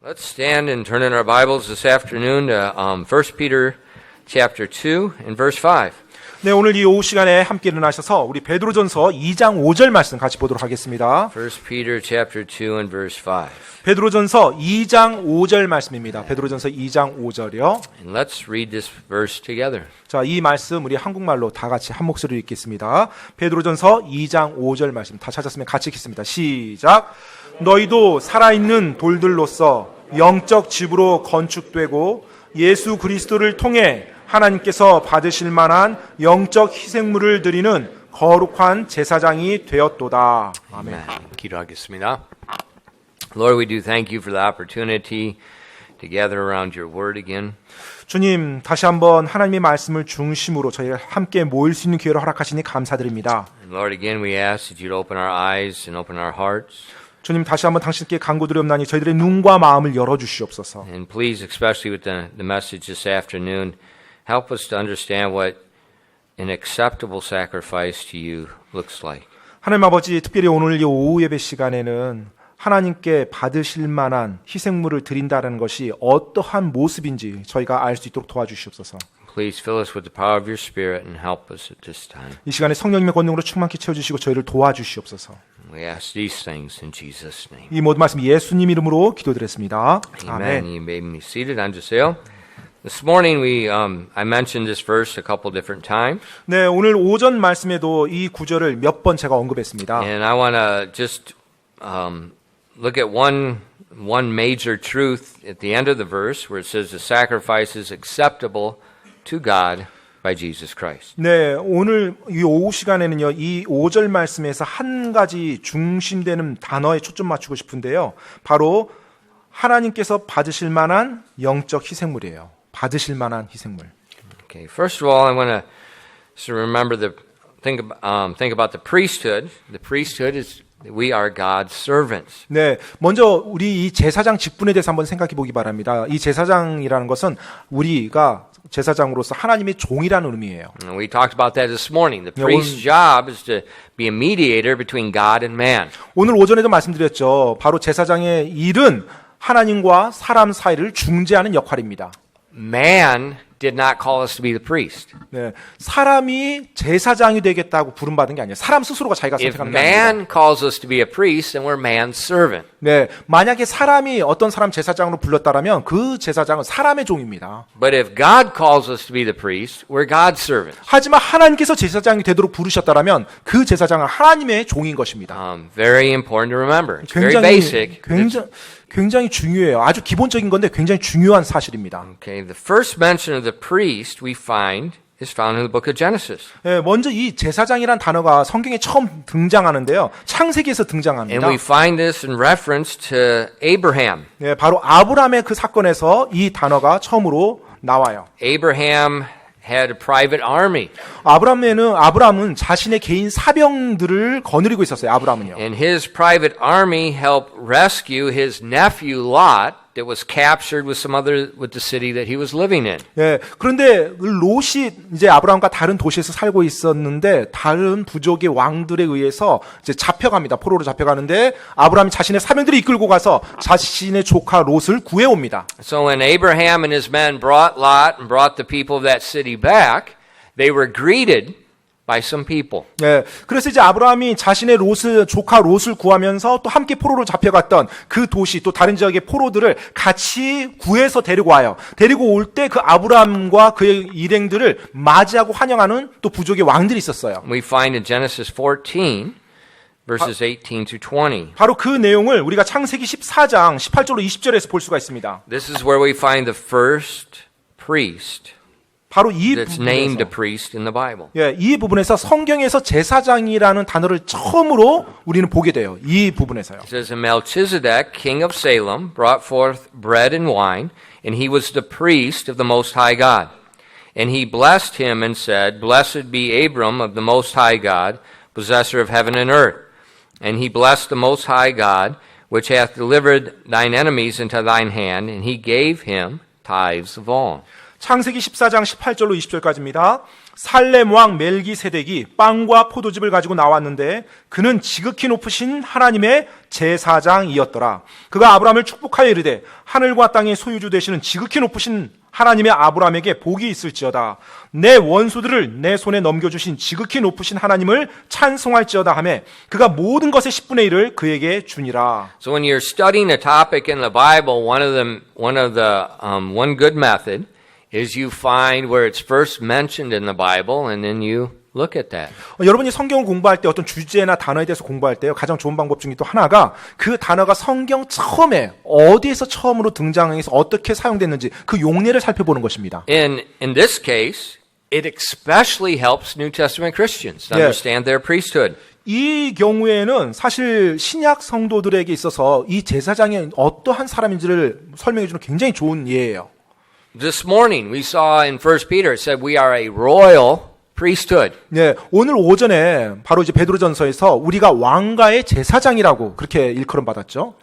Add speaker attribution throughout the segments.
Speaker 1: Let's stand and turn in our Bibles this afternoon to 1 Peter chapter 2 and verse 5.
Speaker 2: 네, 오늘 이 오후 시간에 함께 일어나셔서 우리 베드로전서 2장 5절 말씀 같이 보도록 하겠습니다.
Speaker 1: 1 Peter chapter 2 and verse 5.
Speaker 2: 베드로전서 2장 5절 말씀입니다. 베드로전서 2장 5절이요.
Speaker 1: And let's read this verse together.
Speaker 2: 자, 이 말씀 우리 한국말로 다 같이 한 목소리로 읽겠습니다. 베드로전서 2장 5절 말씀 다 찾았으면 같이 읽겠습니다. 시작. 너희도 살아있는 돌들로서 영적 집으로 건축되고 예수 그리스도를 통해 하나님께서 받으실 만한 영적 희생물을 드리는 거룩한 제사장이 되었도다. 아멘.
Speaker 1: 기도하겠습니다. Lord, we do thank you for the opportunity to gather around your word again.
Speaker 2: 주님, 다시 한번 하나님의 말씀을 중심으로 저희가 함께 모일 수 있는 기회를 허락하시니 감사드립니다.
Speaker 1: And Lord, again we ask that you'd open our eyes and open our hearts.
Speaker 2: 주님, 다시 한번 당신께 간구드리옵나니 저희들의 눈과 마음을 열어주시옵소서.
Speaker 1: And please, especially with the message this afternoon, help us to understand what an acceptable sacrifice to you looks like.
Speaker 2: 하나님 아버지, 특별히 오늘 이 오후 예배 시간에는 하나님께 받으실 만한 희생물을 드린다는 것이 어떠한 모습인지 저희가 알 수 있도록 도와주시옵소서.
Speaker 1: Please fill us with the power of your Spirit and help us at this time.
Speaker 2: 이 시간에 성령님의 권능으로 충만히 채워주시고 저희를 도와주시옵소서.
Speaker 1: We ask these things in Jesus' name.
Speaker 2: 이 모든 말씀 예수님 이름으로 기도드렸습니다.
Speaker 1: Amen.
Speaker 2: 아멘.
Speaker 1: You may be seated. 앉으세요. This morning I mentioned this verse a couple different times.
Speaker 2: 네, 오늘 오전 말씀에도 이 구절을 몇 번 제가 언급했습니다.
Speaker 1: And I want to just look at one major truth at the end of the verse where it says the sacrifice is acceptable to God by Jesus Christ.
Speaker 2: 네, 오늘 이 오후 시간에는요, 이 5절 말씀에서 한 가지 중심되는 단어에 초점 맞추고 싶은데요. 바로 하나님께서 받으실 만한 영적 희생물이에요. 받으실 만한 희생물.
Speaker 1: Okay, first of all, I want to remember think about the priesthood. The priesthood is we are God's servants.
Speaker 2: 네, 먼저 우리 이 제사장 직분에 대해서 한번 생각해 보기 바랍니다. 이 제사장이라는 것은 우리가 제사장으로서 하나님의 종이라는 의미예요.
Speaker 1: And we talked about that this morning. The priest's job is to be a mediator between God and man.
Speaker 2: 오늘 오전에도 말씀드렸죠. 바로 제사장의 일은 하나님과 사람 사이를 중재하는 역할입니다.
Speaker 1: Man did not call us to be the priest.
Speaker 2: 네, 사람이 제사장이 되겠다고 부름받은 게 아니에요. 사람 스스로가 자기가
Speaker 1: If
Speaker 2: 선택하는 게 아닙니다.
Speaker 1: man calls us to be a priest, then we're man's servant.
Speaker 2: 네, 만약에 사람이 어떤 사람 제사장으로 불렀다라면 그 제사장은 사람의 종입니다.
Speaker 1: But if God calls us to be the priest, we're God's servant.
Speaker 2: 하지만 하나님께서 제사장이 되도록 부르셨다라면 그 제사장은 하나님의 종인 것입니다.
Speaker 1: Very important to remember. It's very basic.
Speaker 2: 굉장히 중요해요. 아주 기본적인 건데 굉장히 중요한 사실입니다.
Speaker 1: Okay, the first mention of the priest we find is found in the book of Genesis.
Speaker 2: 네, 먼저 이 제사장이란 단어가 성경에 처음 등장하는데요. 창세기에서 등장합니다.
Speaker 1: And we find this in reference to Abraham.
Speaker 2: 네, 바로 아브라함의 그 사건에서 이 단어가 처음으로 나와요.
Speaker 1: Abraham had a private army.
Speaker 2: 아브라함은 자신의 개인 사병들을 거느리고 있었어요. 아브라함은요.
Speaker 1: And his private army helped rescue his nephew Lot that was captured with the city that he was living in.
Speaker 2: 예, 그런데 롯이 이제 아브라함과 다른 도시에서 살고 있었는데 다른 부족의 왕들에 의해서 이제 잡혀갑니다. 포로로 잡혀가는데 아브라함이 자신의 사병들을 이끌고 가서 자신의 조카 롯을 구해옵니다.
Speaker 1: So when Abraham and his men brought Lot and brought the people of that city back, they were greeted by some people.
Speaker 2: 예, 그래서 이제 아브라함이 자신의 조카 롯을 구하면서 또 함께 포로로 잡혀갔던 그 도시 또 다른 지역의 포로들을 같이 구해서 데리고 와요. 데리고 올 때 그 아브라함과 그의 일행들을 맞이하고 환영하는 또 부족의 왕들이 있었어요.
Speaker 1: We find in Genesis 14 verses 18 to 20.
Speaker 2: 바로 그 내용을 우리가 창세기 14장 18절로 20절에서 볼 수가 있습니다.
Speaker 1: This is where we find the first priest
Speaker 2: 바로 이
Speaker 1: that's named a
Speaker 2: 부분에서
Speaker 1: priest in the Bible.
Speaker 2: 예, 이 부분에서 성경에서 제사장이라는 단어를 처음으로 우리는 보게 돼요. 이 부분에서요.
Speaker 1: It says, and Melchizedek, king of Salem, brought forth bread and wine, and he was the priest of the Most High God. And he blessed him and said, Blessed be Abram of the Most High God, possessor of heaven and earth. And he blessed the Most High God, which hath delivered thine enemies into thine hand, and he gave him tithes of all.
Speaker 2: 창세기 14장 18절로 20절까지입니다. 살렘 왕 멜기세덱이 빵과 포도즙을 가지고 나왔는데 그는 지극히 높으신 하나님의 제사장이었더라. 그가 아브라함을 축복하여 이르되 하늘과 땅의 소유주 되시는 지극히 높으신 하나님의 아브라함에게 복이 있을지어다. 내 원수들을 내 손에 넘겨주신 지극히 높으신 하나님을 찬송할지어다 하며 그가 모든 것의 10분의 1을 그에게 주니라.
Speaker 1: So when you're studying a topic in the Bible, one good method is you find where it's first mentioned in the Bible, and then you look at that.
Speaker 2: 여러분이 성경을 공부할 때 어떤 주제나 단어에 대해서 공부할 때요, 가장 좋은 방법 중에 또 하나가 그 단어가 성경 처음에 어디에서 처음으로 등장해서 어떻게 사용됐는지 그 용례를 살펴보는 것입니다.
Speaker 1: In this case, it especially helps New Testament Christians to understand their priesthood.
Speaker 2: 이 경우에는 사실 신약 성도들에게 있어서 이 제사장이 어떠한 사람인지를 설명해 주는 굉장히 좋은 예예요.
Speaker 1: This morning we saw in 1 Peter it said we are a royal priesthood.
Speaker 2: 네, 오늘 오전에 바로 이제 베드로전서에서 우리가 왕가의 제사장이라고 그렇게 일컬음 받았죠.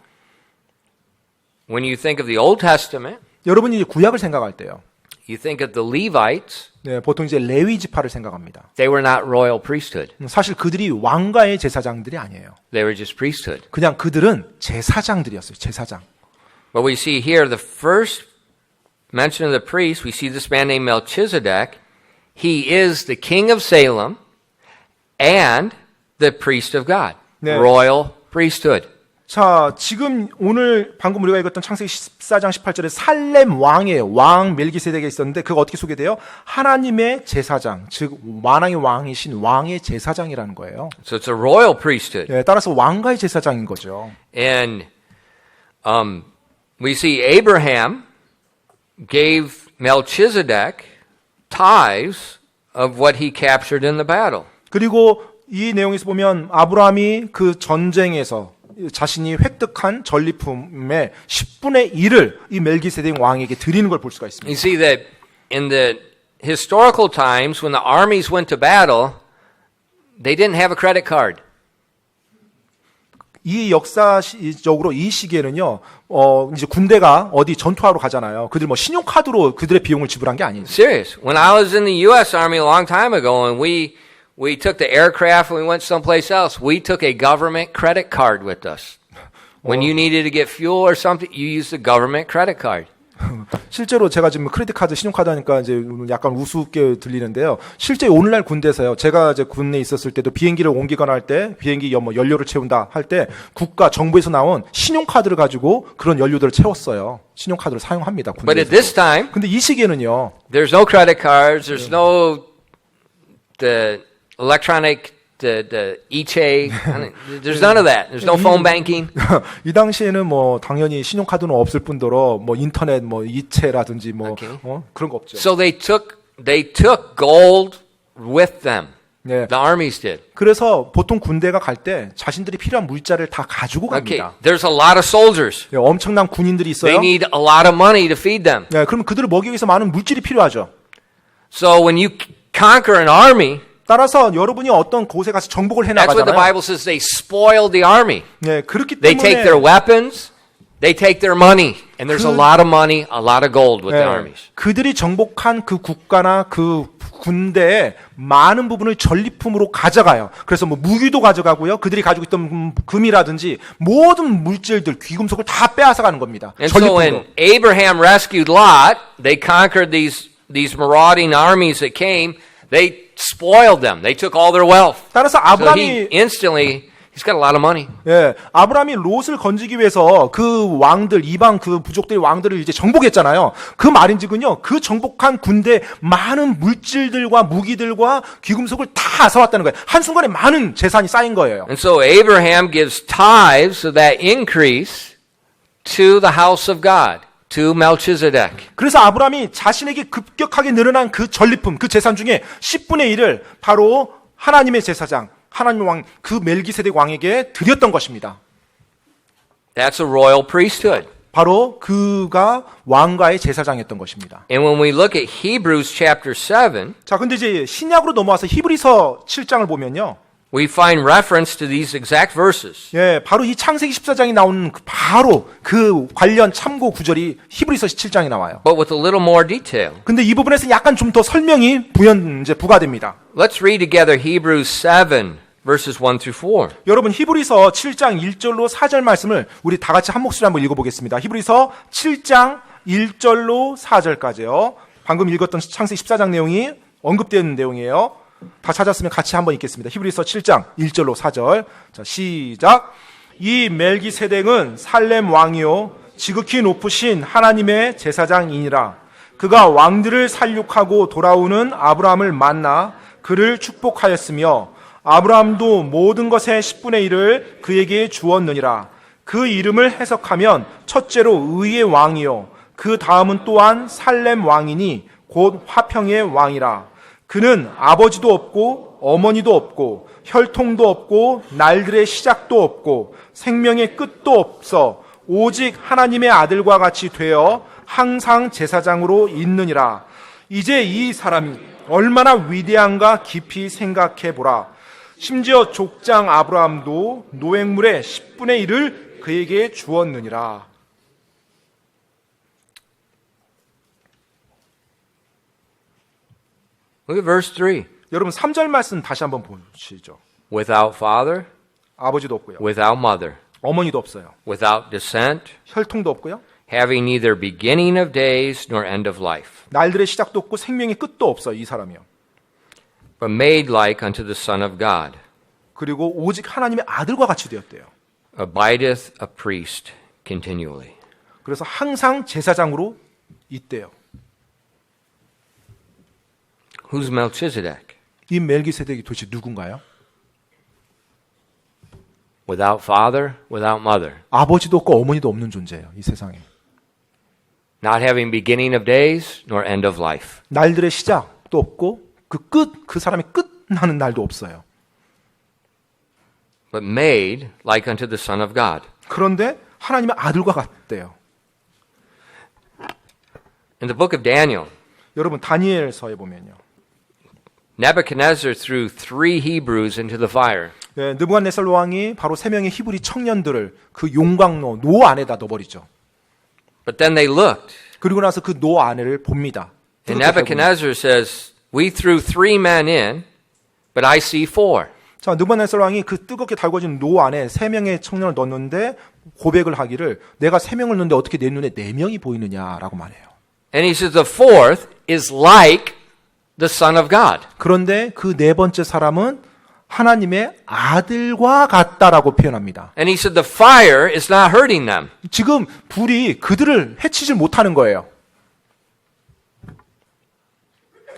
Speaker 1: When you think of the Old Testament,
Speaker 2: 여러분이 이제 구약을 생각할 때요.
Speaker 1: you think of the Levites,
Speaker 2: 네, 보통 이제 레위 지파를 생각합니다.
Speaker 1: they were not royal priesthood.
Speaker 2: 사실 그들이 왕가의 제사장들이 아니에요.
Speaker 1: They were just priesthood.
Speaker 2: 그냥 그들은 제사장들이었어요. 제사장.
Speaker 1: But we see here the first mention of the priest, we see this man named Melchizedek. He is the king of Salem and the priest of God.
Speaker 2: 네.
Speaker 1: Royal priesthood.
Speaker 2: 자, 지금 오늘 방금 우리가 읽었던 창세기 14장 18절에 살렘 왕의 왕 멜기세덱에 있었는데 그가 어떻게 소개돼요? 하나님의 제사장, 즉 만왕의 왕이신 왕의 제사장이라는 거예요.
Speaker 1: So it's a royal priesthood.
Speaker 2: 네, 따라서 왕가의 제사장인 거죠.
Speaker 1: And we see Abraham gave Melchizedek tithes of what he captured in the battle.
Speaker 2: 그리고 이 내용에서 보면 아브라함이 그 전쟁에서 자신이 획득한 전리품의 10분의 1을 이 멜기세덱 왕에게 드리는 걸 볼 수가 있습니다.
Speaker 1: You see that in the historical times when the armies went to battle, they didn't have a credit card.
Speaker 2: 이 역사적으로 이 시기에는요, 이제 군대가 어디 전투하러 가잖아요. 그들 뭐 신용카드로 그들의 비용을 지불한 게 아니에요.
Speaker 1: Serious. When I was in the U.S. Army a long time ago, and we took the aircraft and we went someplace else, we took a government credit card with us. When you needed to get fuel or something, you used the government credit card.
Speaker 2: 실제로 제가 지금 크레딧 카드, 신용카드 하니까 이제 약간 우습게 들리는데요. 실제 오늘날 군대에서요. 제가 이제 군내에 있었을 때도 비행기를 옮기거나 할 때 비행기 연료를 채운다 할 때 국가 정부에서 나온 신용카드를 가지고 그런 연료들을 채웠어요. 신용카드를 사용합니다.
Speaker 1: But at this time,
Speaker 2: 근데 이 시기에는요.
Speaker 1: there's no credit cards, there's no the electronic the e-check. There's none of that. There's no phone banking.
Speaker 2: 이 당시에는 뭐 당연히 신용카드는 없을 뿐더러 뭐 인터넷 뭐 이체라든지 뭐
Speaker 1: Okay.
Speaker 2: 그런 거 없죠.
Speaker 1: So they took gold with them.
Speaker 2: 네.
Speaker 1: The armies did.
Speaker 2: 그래서 보통 군대가 갈 때 자신들이 필요한 물자를 다 가지고
Speaker 1: Okay.
Speaker 2: 갑니다.
Speaker 1: There's a lot of soldiers.
Speaker 2: 네, 엄청난 군인들이 있어요.
Speaker 1: They need a lot of money to feed them.
Speaker 2: 네, 그럼 그들을 먹이기 위해서 많은 물질이 필요하죠.
Speaker 1: So when you conquer an army,
Speaker 2: 따라서 여러분이 어떤 곳에 가서 정복을
Speaker 1: that's what the
Speaker 2: 해나가잖아요.
Speaker 1: Bible says. They spoil the army.
Speaker 2: 네, 그렇기
Speaker 1: They take their
Speaker 2: 때문에
Speaker 1: weapons. They take their money. And there's a lot of money, a lot of gold with the armies.
Speaker 2: 그들이 정복한 그 국가나 그 군대의 많은 부분을 전리품으로 가져가요. 그래서 뭐 무기도 가져가고요. 그들이 가지고 있던 금이라든지 모든 물질들, 귀금속을 다 빼앗아가는 겁니다.
Speaker 1: And so
Speaker 2: 전리품으로.
Speaker 1: when Abraham rescued Lot, they conquered these marauding armies that came. They spoiled them. They took all their wealth.
Speaker 2: 따라서
Speaker 1: So
Speaker 2: 아브라함이
Speaker 1: he's got a lot of money.
Speaker 2: 예, 아브라함이 롯을 건지기 위해서 그 왕들, 이방 그 부족들의 왕들을 이제 정복했잖아요. 그 말인즉은요, 그 정복한 군대 많은 물질들과 무기들과 귀금속을 다 앗아왔다는 거예요. 한순간에 많은 재산이 쌓인 거예요.
Speaker 1: And so Abraham gives tithes of that increase to the house of God, to Melchizedek.
Speaker 2: 그래서 아브라함이 자신에게 급격하게 늘어난 그 전리품, 그 재산 중에 10분의 1을 바로 하나님의 제사장, 하나님 왕, 그 멜기세덱 왕에게 드렸던 것입니다.
Speaker 1: That's a royal priesthood.
Speaker 2: 바로 그가 왕가의 제사장이었던 것입니다.
Speaker 1: And when we look at Hebrews chapter 7,
Speaker 2: 자, 근데 이제 신약으로 넘어와서 히브리서 7장을 보면요.
Speaker 1: we find reference to these exact verses.
Speaker 2: 예, 바로 이 창세기 14장이 나오는 바로 그 관련 참고 구절이 히브리서 17장에 나와요.
Speaker 1: but with a little more detail.
Speaker 2: 근데 이 부분에서 약간 좀 더 설명이 부가됩니다.
Speaker 1: Let's read together Hebrews 7, verses 1 through 4.
Speaker 2: 여러분 히브리서 7장 1절로 4절 말씀을 우리 다 같이 한 목소리 한번 읽어보겠습니다. 히브리서 7장 1절로 4절까지요. 방금 읽었던 창세기 14장 내용이 언급되는 내용이에요. 다 찾았으면 같이 한번 읽겠습니다. 히브리서 7장 1절로 4절. 자, 시작. 이 멜기세덱은 살렘 왕이요 지극히 높으신 하나님의 제사장이니라. 그가 왕들을 살육하고 돌아오는 아브라함을 만나 그를 축복하였으며 아브라함도 모든 것의 10분의 1을 그에게 주었느니라. 그 이름을 해석하면 첫째로 의의 왕이요 그 다음은 또한 살렘 왕이니 곧 화평의 왕이라. 그는 아버지도 없고 어머니도 없고 혈통도 없고 날들의 시작도 없고 생명의 끝도 없어 오직 하나님의 아들과 같이 되어 항상 제사장으로 있느니라. 이제 이 사람이 얼마나 위대한가 깊이 생각해 보라. 심지어 족장 아브라함도 노획물의 10분의 1을 그에게 주었느니라.
Speaker 1: Look at verse 3.
Speaker 2: 여러분 3절 말씀 다시 한번 보시죠.
Speaker 1: Without father,
Speaker 2: 아버지도 없고요.
Speaker 1: without mother,
Speaker 2: 어머니도 없어요.
Speaker 1: without descent,
Speaker 2: 혈통도 없고요.
Speaker 1: having neither beginning of days nor end of life,
Speaker 2: 날들의 시작도 없고 생명의 끝도 없어요. 이 사람이요.
Speaker 1: but made like unto the Son of God,
Speaker 2: 그리고 오직 하나님의 아들과 같이 되었대요.
Speaker 1: abideth a priest continually.
Speaker 2: 그래서 항상 제사장으로 있대요.
Speaker 1: Who's Melchizedek?
Speaker 2: 이 멜기세덱이 도대체 누군가요?
Speaker 1: Without father, without mother,
Speaker 2: 아버지도 없고 어머니도 없는 존재예요. 이 세상에.
Speaker 1: not having beginning of days nor end of life.
Speaker 2: 날들의 시작도 없고 그 사람의 끝나는 날도 없어요.
Speaker 1: But made like unto the Son of God.
Speaker 2: 그런데 하나님의 아들과 같대요.
Speaker 1: In the book of Daniel,
Speaker 2: 여러분 다니엘서에 보면요.
Speaker 1: Nebuchadnezzar threw 3 Hebrews into the fire.
Speaker 2: 네, 느부갓네살 왕이 바로 3명의 히브리 청년들을 그 용광로 노 안에다 넣어버리죠.
Speaker 1: But then they looked,
Speaker 2: 그리고 나서 그 노 안에를 봅니다.
Speaker 1: and Nebuchadnezzar says, "We threw 3 men in, but I see 4."
Speaker 2: 자, 느부갓네살 왕이 그 뜨겁게 달궈진 노 안에 3명의 청년을 넣었는데 고백을 하기를 내가 3명을 넣는데 어떻게 내 눈에 4명이 보이느냐라고 말해요.
Speaker 1: And he says the 4th is like the Son of God.
Speaker 2: 그런데 그 4번째 사람은 하나님의 아들과 같다라고 표현합니다.
Speaker 1: And he said the fire is not hurting them.
Speaker 2: 지금 불이 그들을 해치질 못하는 거예요.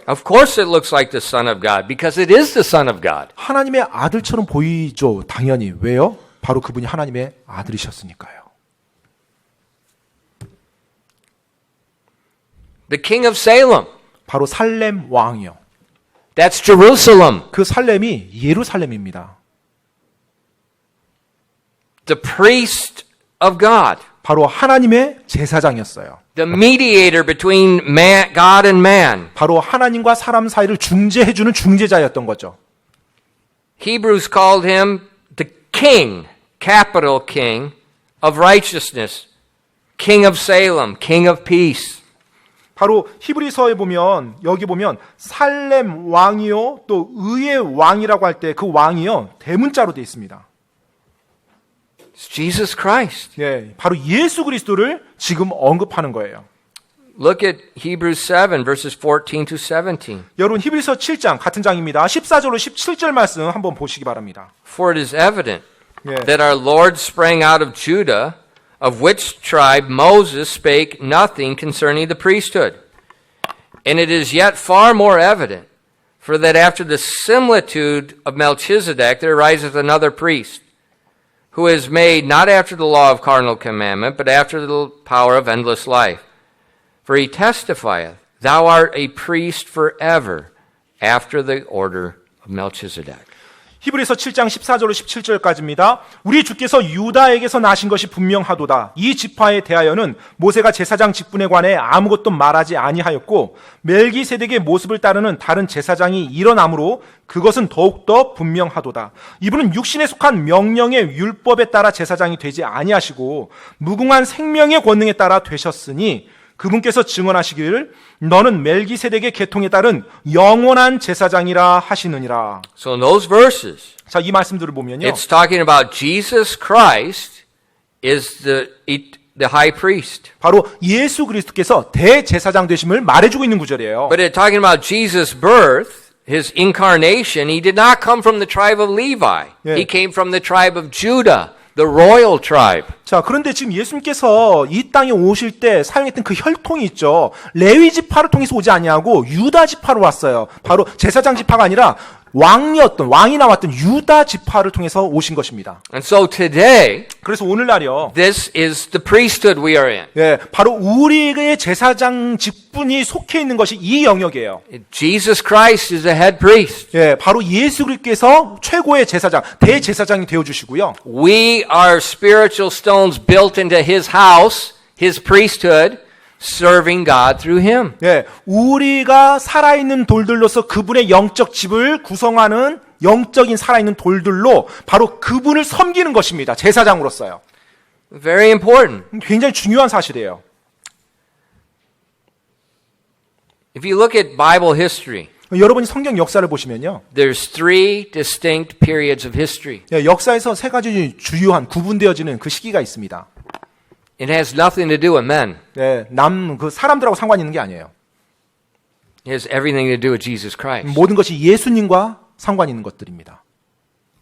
Speaker 1: Of course it looks like the Son of God because it is the Son of God.
Speaker 2: 하나님의 아들처럼 보이죠. 당연히. 왜요? 바로 그분이 하나님의 아들이셨으니까요.
Speaker 1: The King of Salem,
Speaker 2: 바로 살렘 왕이요.
Speaker 1: that's Jerusalem.
Speaker 2: 그 살렘이 예루살렘입니다.
Speaker 1: The priest of God,
Speaker 2: 바로 하나님의 제사장이었어요.
Speaker 1: the mediator between God and man.
Speaker 2: 바로 하나님과 사람 사이를 중재해주는 중재자였던 거죠.
Speaker 1: Hebrews called him the King, capital King of righteousness, King of Salem, King of peace.
Speaker 2: 바로 히브리서에 보면 여기 보면 살렘 왕이요 또 의의 왕이라고 할 때 그 왕이요 대문자로 되어 있습니다.
Speaker 1: It's Jesus Christ.
Speaker 2: 예, 바로 예수 그리스도를 지금 언급하는 거예요.
Speaker 1: Look at Hebrews 7 verses 14 to 17.
Speaker 2: 여러분 히브리서 7장 같은 장입니다. 14절로 17절 말씀 한번 보시기 바랍니다.
Speaker 1: For it is evident
Speaker 2: 예.
Speaker 1: that our Lord sprang out of Judah, of which tribe Moses spake nothing concerning the priesthood. And it is yet far more evident, for that after the similitude of Melchizedek there ariseth another priest, who is made not after the law of carnal commandment, but after the power of endless life. For he testifieth, Thou art a priest forever, after the order of Melchizedek.
Speaker 2: 히브리서 7장 14절로 17절까지입니다. 우리 주께서 유다에게서 나신 것이 분명하도다. 이 지파에 대하여는 모세가 제사장 직분에 관해 아무것도 말하지 아니하였고 멜기세덱의 모습을 따르는 다른 제사장이 일어나므로 그것은 더욱더 분명하도다. 이분은 육신에 속한 명령의 율법에 따라 제사장이 되지 아니하시고 무궁한 생명의 권능에 따라 되셨으니 그분께서 증언하시기를 너는 멜기세덱의 계통에 따른 영원한 제사장이라 하시느니라.
Speaker 1: So in those verses,
Speaker 2: 자, 이 말씀들을 보면요.
Speaker 1: it's talking about Jesus Christ is the high priest.
Speaker 2: 바로 예수 그리스도께서 대제사장 되심을 말해주고 있는 구절이에요.
Speaker 1: But it's talking about Jesus' birth, his incarnation. He did not come from the tribe of Levi.
Speaker 2: Yeah.
Speaker 1: He came from the tribe of Judah, the royal tribe.
Speaker 2: 자, 그런데 지금 예수님께서 이 땅에 오실 때 사용했던 그 혈통이 있죠. 레위 지파를 통해서 오지 아니하고 유다 지파로 왔어요. 바로 제사장 지파가 아니라 왕이 나왔던 유다 지파를 통해서 오신 것입니다.
Speaker 1: And so today,
Speaker 2: 그래서 오늘날이요.
Speaker 1: this is the priesthood we are in.
Speaker 2: 예, 바로 우리의 제사장 직분이 속해 있는 것이 이 영역이에요.
Speaker 1: Jesus Christ is the head priest.
Speaker 2: 예, 바로 예수 그리스도께서 최고의 제사장, 대제사장이 되어 주시고요.
Speaker 1: We are spiritual stones built into his house, his priesthood, serving God through him.
Speaker 2: 예, 우리가 살아있는 돌들로서 그분의 영적 집을 구성하는 영적인 살아있는 돌들로 바로 그분을 섬기는 것입니다. 제사장으로서요.
Speaker 1: Very important.
Speaker 2: 굉장히 중요한 사실이에요.
Speaker 1: If you look at Bible history,
Speaker 2: 여러분이 성경 역사를 보시면요.
Speaker 1: there's three distinct periods of history.
Speaker 2: 예, 역사에서 세 가지 주요한 구분되어지는 그 시기가 있습니다.
Speaker 1: It has nothing to do with men.
Speaker 2: 예, 그 사람들하고 상관이 있는 게 아니에요.
Speaker 1: It has everything to do with Jesus Christ.
Speaker 2: 모든 것이 예수님과 상관이 있는 것들입니다.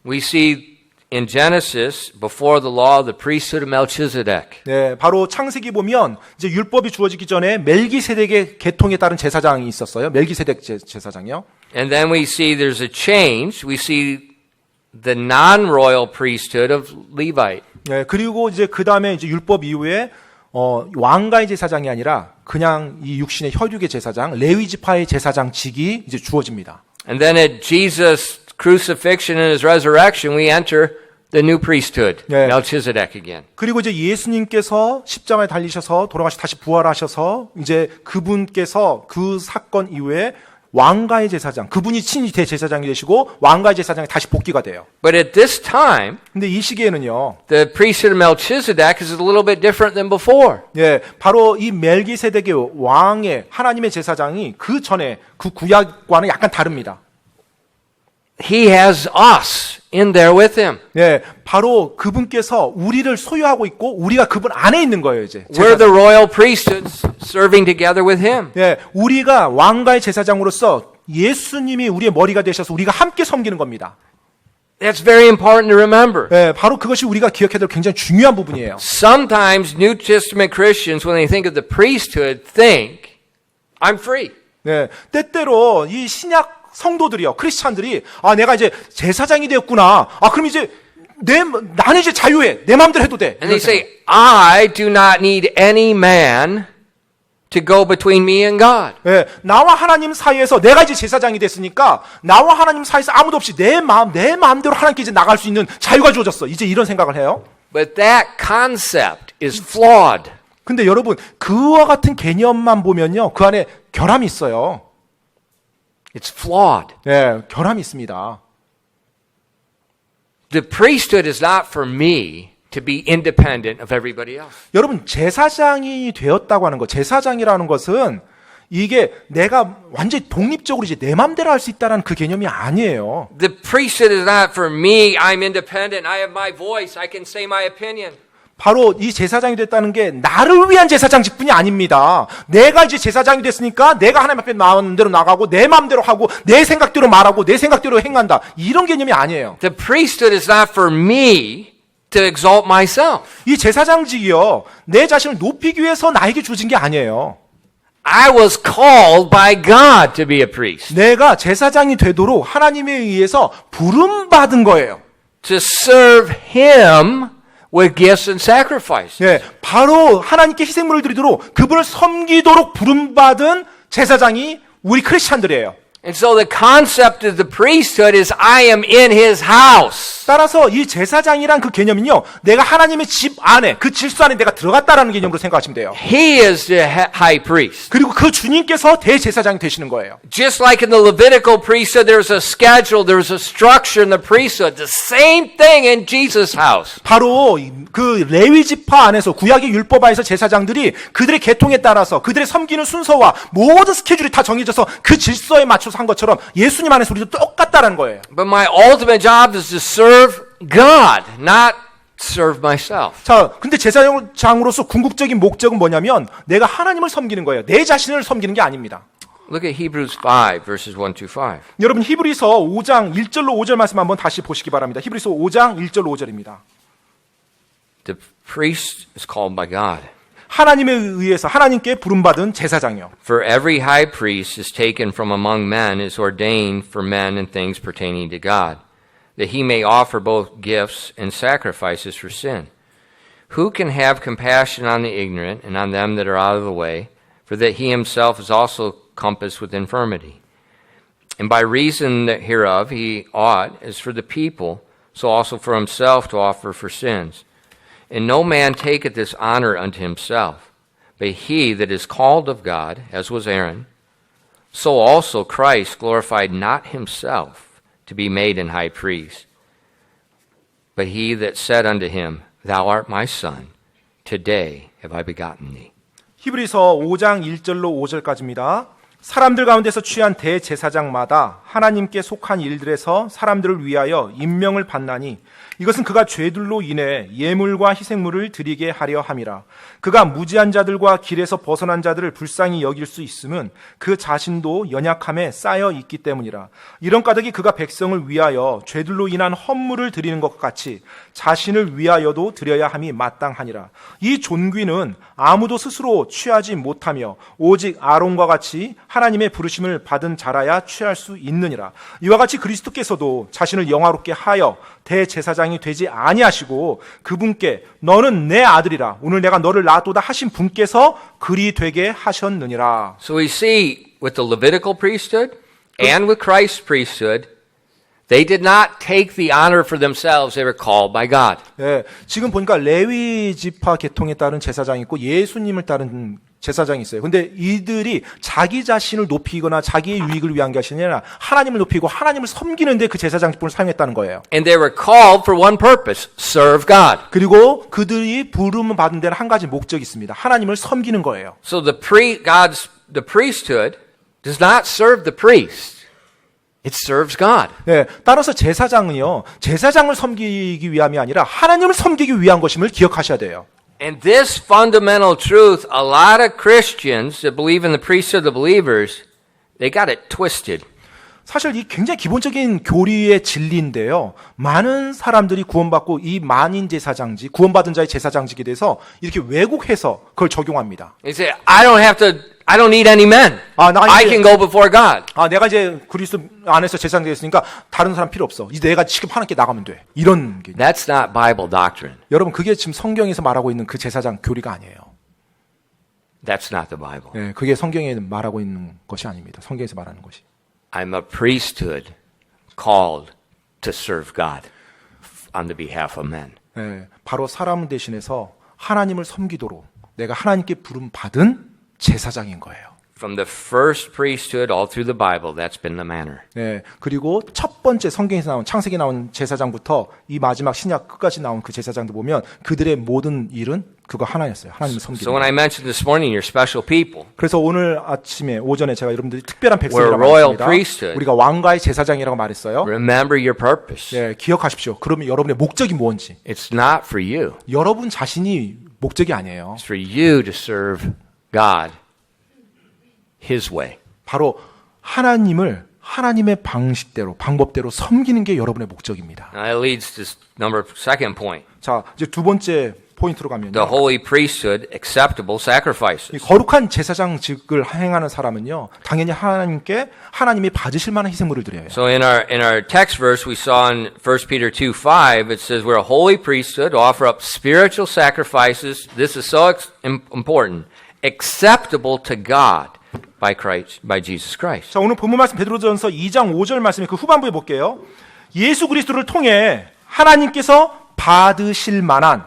Speaker 1: We see in Genesis, before the law, the priesthood of Melchizedek.
Speaker 2: 네, 바로 창세기 보면 이제 율법이 주어지기 전에 멜기세덱의 계통에 따른 제사장이 있었어요. 멜기세덱 제사장이요.
Speaker 1: And then we see there's a change. We see the non-royal priesthood of Levite.
Speaker 2: 네, 그리고 이제 그 다음에 이제 율법 이후에 왕가의 제사장이 아니라 그냥 이 육신의 혈육의 제사장, 레위 지파의 제사장직이 이제 주어집니다.
Speaker 1: And then at Jesus' crucifixion and his resurrection, we enter the new priesthood,
Speaker 2: Yeah.
Speaker 1: Melchizedek again.
Speaker 2: 그리고 이제 예수님께서 십자가에 달리셔서 돌아가시 다시 부활하셔서 이제 그분께서 그 사건 이후에 왕가의 제사장, 그분이 친히 대제사장이 되시고 왕가의 제사장이 다시 복귀가 돼요.
Speaker 1: But at this time,
Speaker 2: 근데 이 시기에는요.
Speaker 1: the priesthood of Melchizedek is a little bit different than before.
Speaker 2: 예, 바로 이 멜기세덱의 왕의 하나님의 제사장이 그 전에 그 구약과는 약간 다릅니다.
Speaker 1: He has us in there with him.
Speaker 2: 예, 바로 그분께서 우리를 소유하고 있고 우리가 그분 안에 있는 거예요, 이제.
Speaker 1: We're the royal priesthood serving together with him.
Speaker 2: 예, 우리가 왕가의 제사장으로서 예수님이 우리의 머리가 되셔서 우리가 함께 섬기는 겁니다.
Speaker 1: That's very important to remember.
Speaker 2: 예, 바로 그것이 우리가 기억해야 될 굉장히 중요한 부분이에요.
Speaker 1: Sometimes New Testament Christians, when they think of the priesthood, think, I'm free.
Speaker 2: 예, 때때로 이 신약 성도들이요, 크리스찬들이 내가 이제 제사장이 되었구나. 그럼 이제 나는 이제 자유해. 내 마음대로 해도 돼.
Speaker 1: And they say, I do not need any man to go between me and God.
Speaker 2: 예, 나와 하나님 사이에서 내가 이제 제사장이 됐으니까 나와 하나님 사이에서 아무도 없이 내 마음대로 하나님께 이제 나갈 수 있는 자유가 주어졌어. 이제 이런 생각을 해요.
Speaker 1: But that concept is flawed.
Speaker 2: 근데 여러분, 그와 같은 개념만 보면요, 그 안에 결함이 있어요.
Speaker 1: It's flawed.
Speaker 2: 예, 결함이 있습니다.
Speaker 1: The priesthood is not for me to be independent of everybody else.
Speaker 2: 여러분, 제사장이 되었다고 하는 것, 제사장이라는 것은 이게 내가 완전히 독립적으로 이제 내 마음대로 할 수 있다는 그 개념이 아니에요.
Speaker 1: The priesthood is not for me. I'm independent. I have my voice. I can say my opinion.
Speaker 2: 바로 이 제사장이 됐다는 게 나를 위한 제사장직분이 아닙니다. 내가 이제 제사장이 됐으니까 내가 하나님 앞에 마음대로 나가고 내 마음대로 하고 내 생각대로 말하고 내 생각대로 행한다. 이런 개념이 아니에요.
Speaker 1: The priesthood is not for me to exalt myself.
Speaker 2: 이 제사장직이요, 내 자신을 높이기 위해서 나에게 주어진 게 아니에요.
Speaker 1: I was called by God to be a priest.
Speaker 2: 내가 제사장이 되도록 하나님에 의해서 부름받은 거예요.
Speaker 1: To serve Him with gifts and sacrifice.
Speaker 2: 예, 바로 하나님께 희생물을 드리도록 그분을 섬기도록 부름받은 제사장이 우리 크리스찬들이에요.
Speaker 1: And so the concept of the priesthood is I am in his house.
Speaker 2: 따라서 이 제사장이란 그 개념은요, 내가 하나님의 집 안에, 그 질서 안에 내가 들어갔다라는 개념으로 생각하시면 돼요.
Speaker 1: He is the high priest.
Speaker 2: 그리고 그 주님께서 대제사장이 되시는 거예요.
Speaker 1: Just like in the Levitical priesthood, there's a schedule, there's a structure in the priesthood. The same thing in Jesus' house.
Speaker 2: 바로 그 레위 지파 안에서 구약의 율법화에서 제사장들이 그들의 계통에 따라서 그들의 섬기는 순서와 모든 스케줄이 다 정해져서 그 질서에 맞춰서 한 것처럼 예수님 안에서 우리도 똑같다라는 거예요.
Speaker 1: But my ultimate job is to serve God, not serve myself.
Speaker 2: 자, 근데 제사장으로서 궁극적인 목적은 뭐냐면 내가 하나님을 섬기는 거예요. 내 자신을 섬기는 게 아닙니다.
Speaker 1: Look at Hebrews 5, verses 1 to 5.
Speaker 2: 여러분 히브리서 5장 1절로 5절 말씀 한번 다시 보시기 바랍니다. 히브리서 5장 1절 5절입니다.
Speaker 1: The priest is called by God.
Speaker 2: 하나님에 의해서 하나님께 부름받은 제사장이요.
Speaker 1: For every high priest is taken from among men, is ordained for men and things pertaining to God, that he may offer both gifts and sacrifices for sin. Who can have compassion on the ignorant and on them that are out of the way, for that he himself is also compassed with infirmity? And by reason hereof he ought, as for the people, so also for himself to offer for sins. And no man taketh this honor unto himself, but he that is called of God, as was Aaron, so also Christ glorified not himself to be made an high priest, but he that said unto him, Thou art my son, today have I begotten thee.
Speaker 2: 히브리서 5장 1절로 5절까지입니다. 사람들 가운데서 취한 대제사장마다 하나님께 속한 일들에서 사람들을 위하여 임명을 받나니 이것은 그가 죄들로 인해 예물과 희생물을 드리게 하려 함이라. 그가 무지한 자들과 길에서 벗어난 자들을 불쌍히 여길 수 있음은 그 자신도 연약함에 쌓여 있기 때문이라. 이런 까닭이 그가 백성을 위하여 죄들로 인한 헌물을 드리는 것과 같이 자신을 위하여도 드려야 함이 마땅하니라. 이 존귀는 아무도 스스로 취하지 못하며 오직 아론과 같이 하나님의 부르심을 받은 자라야 취할 수 있느니라. 이와 같이 그리스도께서도 자신을 영화롭게 하여 대제사장이 되지 아니하시고 그분께 너는 내 아들이라 오늘 내가 너를 낳았도다 하신 분께서 그리 되게 하셨느니라.
Speaker 1: So we see with the Levitical priesthood and with Christ's priesthood, they did not take the honor for themselves. They were called by God.
Speaker 2: 예, 지금 보니까 레위 지파 계통에 따른 제사장이 있고 예수님을 따른 제사장이 있어요. 근데 이들이 자기 자신을 높이거나 자기의 유익을 위한 것이 아니라 하나님을 높이고 하나님을 섬기는데 그 제사장직분을 사용했다는 거예요.
Speaker 1: And they were called for one purpose, serve God.
Speaker 2: 그리고 그들이 부름을 받은 데는 한 가지 목적이 있습니다. 하나님을 섬기는 거예요.
Speaker 1: So the priesthood does not serve the priest. It serves God.
Speaker 2: 네, 따라서 제사장은요, 제사장을 섬기기 위함이 아니라 하나님을 섬기기 위한 것임을 기억하셔야 돼요.
Speaker 1: And this fundamental truth, a lot of Christians that believe in the priesthood of believers, they got it twisted.
Speaker 2: 사실 이 굉장히 기본적인 교리의 진리인데요. 많은 사람들이 구원받고 이 만인 제사장직, 구원받은 자의 제사장직에 대해서 이렇게 왜곡해서 그걸 적용합니다.
Speaker 1: They say, I don't need any men. I can go before God.
Speaker 2: 내가 이제 그리스도 안에서 제사장 되었으니까 다른 사람 필요 없어. 이제 내가 지금 하나님께 나가면 돼. 이런 게.
Speaker 1: That's not Bible doctrine.
Speaker 2: 여러분 그게 지금 성경에서 말하고 있는 그 제사장 교리가 아니에요.
Speaker 1: That's not the Bible.
Speaker 2: 네, 그게 성경에 말하고 있는 것이 아닙니다. 성경에서 말하는 것이.
Speaker 1: I'm a priesthood called to serve God on the behalf of men.
Speaker 2: 네, 바로 사람 대신해서 하나님을 섬기도록 내가 하나님께 부름 받은 제사장인 거예요.
Speaker 1: From the first priesthood all through the Bible, that's been the manner.
Speaker 2: 네, 그리고 첫 번째 성경에서 나온 창세기 나온 제사장부터 이 마지막 신약 끝까지 나온 그 제사장도 보면 그들의 모든 일은 그거 하나였어요. 하나님을 섬기는.
Speaker 1: So when I mentioned this morning, you're special people.
Speaker 2: 그래서 오늘 아침에 오전에 제가 여러분들이 특별한
Speaker 1: We're
Speaker 2: 백성이라고
Speaker 1: royal
Speaker 2: 말했습니다.
Speaker 1: priesthood.
Speaker 2: 우리가 왕가의 제사장이라고 말했어요.
Speaker 1: Remember your purpose.
Speaker 2: 네, 기억하십시오. 그러면 여러분의 목적이 뭔지.
Speaker 1: It's not for you.
Speaker 2: 여러분 자신이 목적이 아니에요.
Speaker 1: It's for you to serve God His way.
Speaker 2: 바로 하나님을 하나님의 방식대로, 방법대로 섬기는 게 여러분의 목적입니다.
Speaker 1: Now that leads to second point.
Speaker 2: 자, 이제 두 번째 포인트로 가면요.
Speaker 1: The holy priesthood, acceptable
Speaker 2: 이
Speaker 1: sacrifices.
Speaker 2: 거룩한 제사장직을 행하는 사람은요, 당연히 하나님께 하나님이 받으실 만한 희생물을 드려요.
Speaker 1: So in our text verse we saw in 1 Peter 2:5, it says we're a holy priesthood to offer up spiritual sacrifices. This is so important. Acceptable to God by Jesus Christ.
Speaker 2: 자, 오늘 본문 말씀 베드로전서 2장 5절 말씀의 그 후반부에 볼게요. 예수 그리스도를 통해 하나님께서 받으실 만한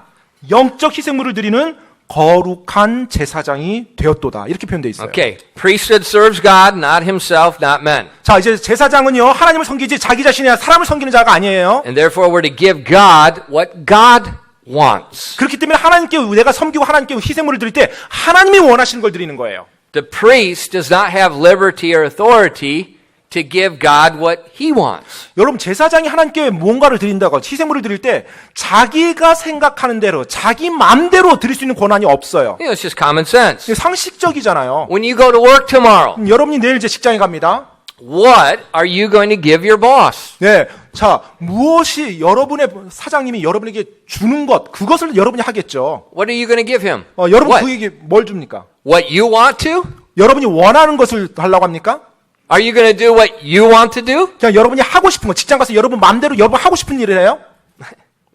Speaker 2: 영적 희생물을 드리는 거룩한 제사장이 되었도다. 이렇게 표현되어 있어요.
Speaker 1: Okay, priesthood serves God, not himself, not men.
Speaker 2: 자, 이제 제사장은요, 하나님을 섬기지 자기 자신이나 사람을 섬기는 자가 아니에요.
Speaker 1: And therefore we're to give God what God wants.
Speaker 2: 그렇기 때문에 하나님께 내가 섬기고 하나님께 희생물을 드릴 때 하나님이 원하시는 걸 드리는 거예요.
Speaker 1: The priest does not have liberty or authority to give God what he wants.
Speaker 2: 여러분, 제사장이 하나님께 무언가를 드린다고 희생물을 드릴 때 자기가 생각하는 대로 자기 마음대로 드릴 수 있는 권한이 없어요.
Speaker 1: You know, it's just common sense.
Speaker 2: 이게 상식적이잖아요.
Speaker 1: When you go to work tomorrow,
Speaker 2: 여러분이 내일 이제 직장에 갑니다.
Speaker 1: what are you going to give your boss?
Speaker 2: 네, 자, 무엇이 여러분의 사장님이 여러분에게 주는 것, 그것을 여러분이 하겠죠.
Speaker 1: What are you going to give him?
Speaker 2: 여러분
Speaker 1: What?
Speaker 2: 그에게 뭘 줍니까?
Speaker 1: What you want to?
Speaker 2: 여러분이 원하는 것을 하려고 합니까?
Speaker 1: Are you going to do what you want to do?
Speaker 2: 그냥 여러분이 하고 싶은 거, 직장 가서 여러분 마음대로 여러분 하고 싶은 일을 해요?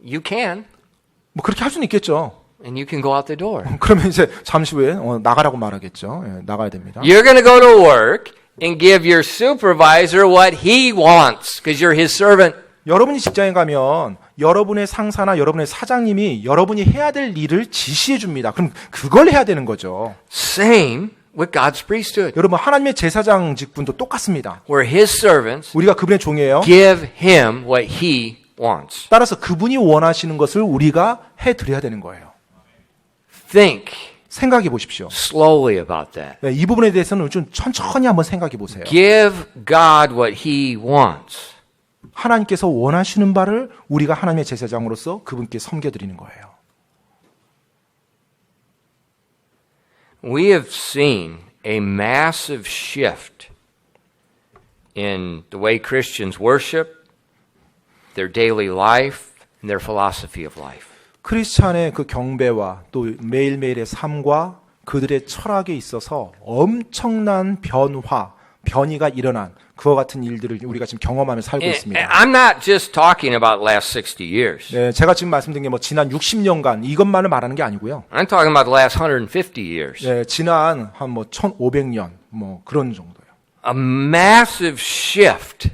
Speaker 1: You can,
Speaker 2: 뭐 그렇게 할 수는 있겠죠.
Speaker 1: and you can go out the door.
Speaker 2: 그러면 이제 잠시 후에 나가라고 말하겠죠. 예, 나가야 됩니다.
Speaker 1: You're going to go to work and give your supervisor what he wants because you're his servant.
Speaker 2: 여러분이 직장에 가면 여러분의 상사나 여러분의 사장님이 여러분이 해야 될 일을 지시해 줍니다. 그럼 그걸 해야 되는 거죠.
Speaker 1: Same with God's priesthood.
Speaker 2: 여러분, 하나님의 제사장 직분도 똑같습니다.
Speaker 1: We're his servants.
Speaker 2: 우리가 그분의 종이에요.
Speaker 1: Give him what he wants.
Speaker 2: 따라서 그분이 원하시는 것을 우리가 해드려야 되는 거예요.
Speaker 1: Think
Speaker 2: 생각해 보십시오.
Speaker 1: slowly about that.
Speaker 2: 네, 이 부분에 대해서는 좀 천천히 한번 생각해 보세요.
Speaker 1: Give God what he wants.
Speaker 2: 하나님께서 원하시는 바를 우리가 하나님의 제사장으로서 그분께 섬겨드리는 거예요.
Speaker 1: We have seen a massive shift in the way Christians worship, their daily life, and their philosophy of life.
Speaker 2: 크리스찬의 그 경배와 또 매일매일의 삶과 그들의 철학에 있어서 엄청난 변이가 일어난 그와 같은 일들을 우리가 지금 경험하며 살고
Speaker 1: And
Speaker 2: 있습니다.
Speaker 1: I'm not just talking about last 60 years.
Speaker 2: 네, 제가 지금 말씀드린 게 뭐 지난 60년간 이것만을 말하는 게 아니고요.
Speaker 1: I'm talking about the last 150 years.
Speaker 2: 네, 지난 한 뭐 1500년 뭐 그런 정도예요.
Speaker 1: A massive shift.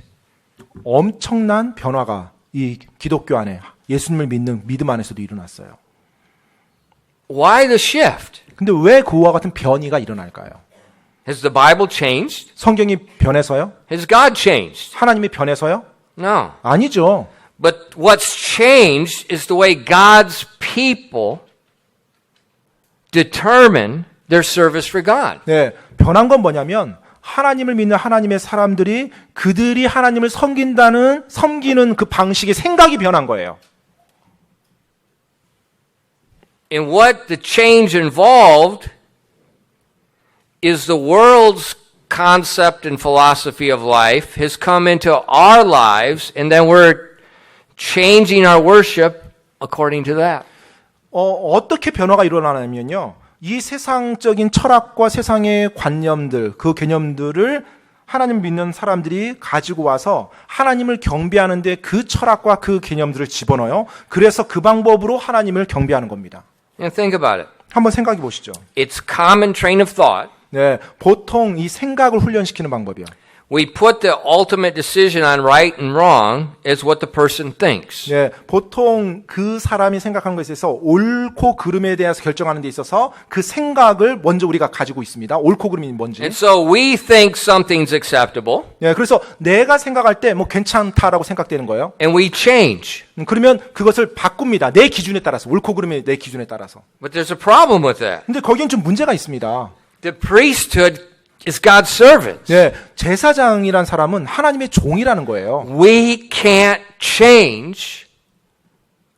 Speaker 2: 엄청난 변화가 이 기독교 안에 예수님을 믿는 믿음 안에서도 일어났어요.
Speaker 1: Why the shift?
Speaker 2: 근데 왜 그와 같은 변이가 일어날까요?
Speaker 1: Has the Bible changed?
Speaker 2: 성경이 변해서요?
Speaker 1: Has God changed?
Speaker 2: 하나님이 변해서요?
Speaker 1: No.
Speaker 2: 아니죠.
Speaker 1: But what's changed is the way God's people determine their service for God.
Speaker 2: 네, 변한 건 뭐냐면 하나님을 믿는 하나님의 사람들이 그들이 하나님을 섬기는 그 방식의 생각이 변한 거예요.
Speaker 1: And what the change involved is the world's concept and philosophy of life has come into our lives, and then we're changing our worship according to that.
Speaker 2: 어떻게 변화가 일어나냐면요. 이 세상적인 철학과 세상의 관념들, 그 개념들을 하나님 믿는 사람들이 가지고 와서 하나님을 경배하는데 그 철학과 그 개념들을 집어넣어요. 그래서 그 방법으로 하나님을 경배하는 겁니다.
Speaker 1: And think about it.
Speaker 2: 한번 생각해 보시죠.
Speaker 1: It's common train of thought.
Speaker 2: 네, 보통 이 생각을 훈련시키는 방법이요.
Speaker 1: We put the ultimate decision on right and wrong as what the person thinks.
Speaker 2: 네, 보통 그 사람이 생각한 것에 있어서 옳고 그름에 대해서 결정하는 데 있어서 그 생각을 먼저 우리가 가지고 있습니다. 옳고 그름이 뭔지.
Speaker 1: And so we think something's acceptable,
Speaker 2: 네, 그래서 내가 생각할 때 뭐 괜찮다라고 생각되는 거예요.
Speaker 1: and we change.
Speaker 2: 그러면 그것을 바꿉니다. 내 기준에 따라서. 옳고 그름의 내 기준에 따라서.
Speaker 1: But there's a problem with that.
Speaker 2: 근데 거기엔 좀 문제가 있습니다.
Speaker 1: The priesthood is God's servants.
Speaker 2: 네, 제사장이란 사람은 하나님의 종이라는 거예요.
Speaker 1: We can't change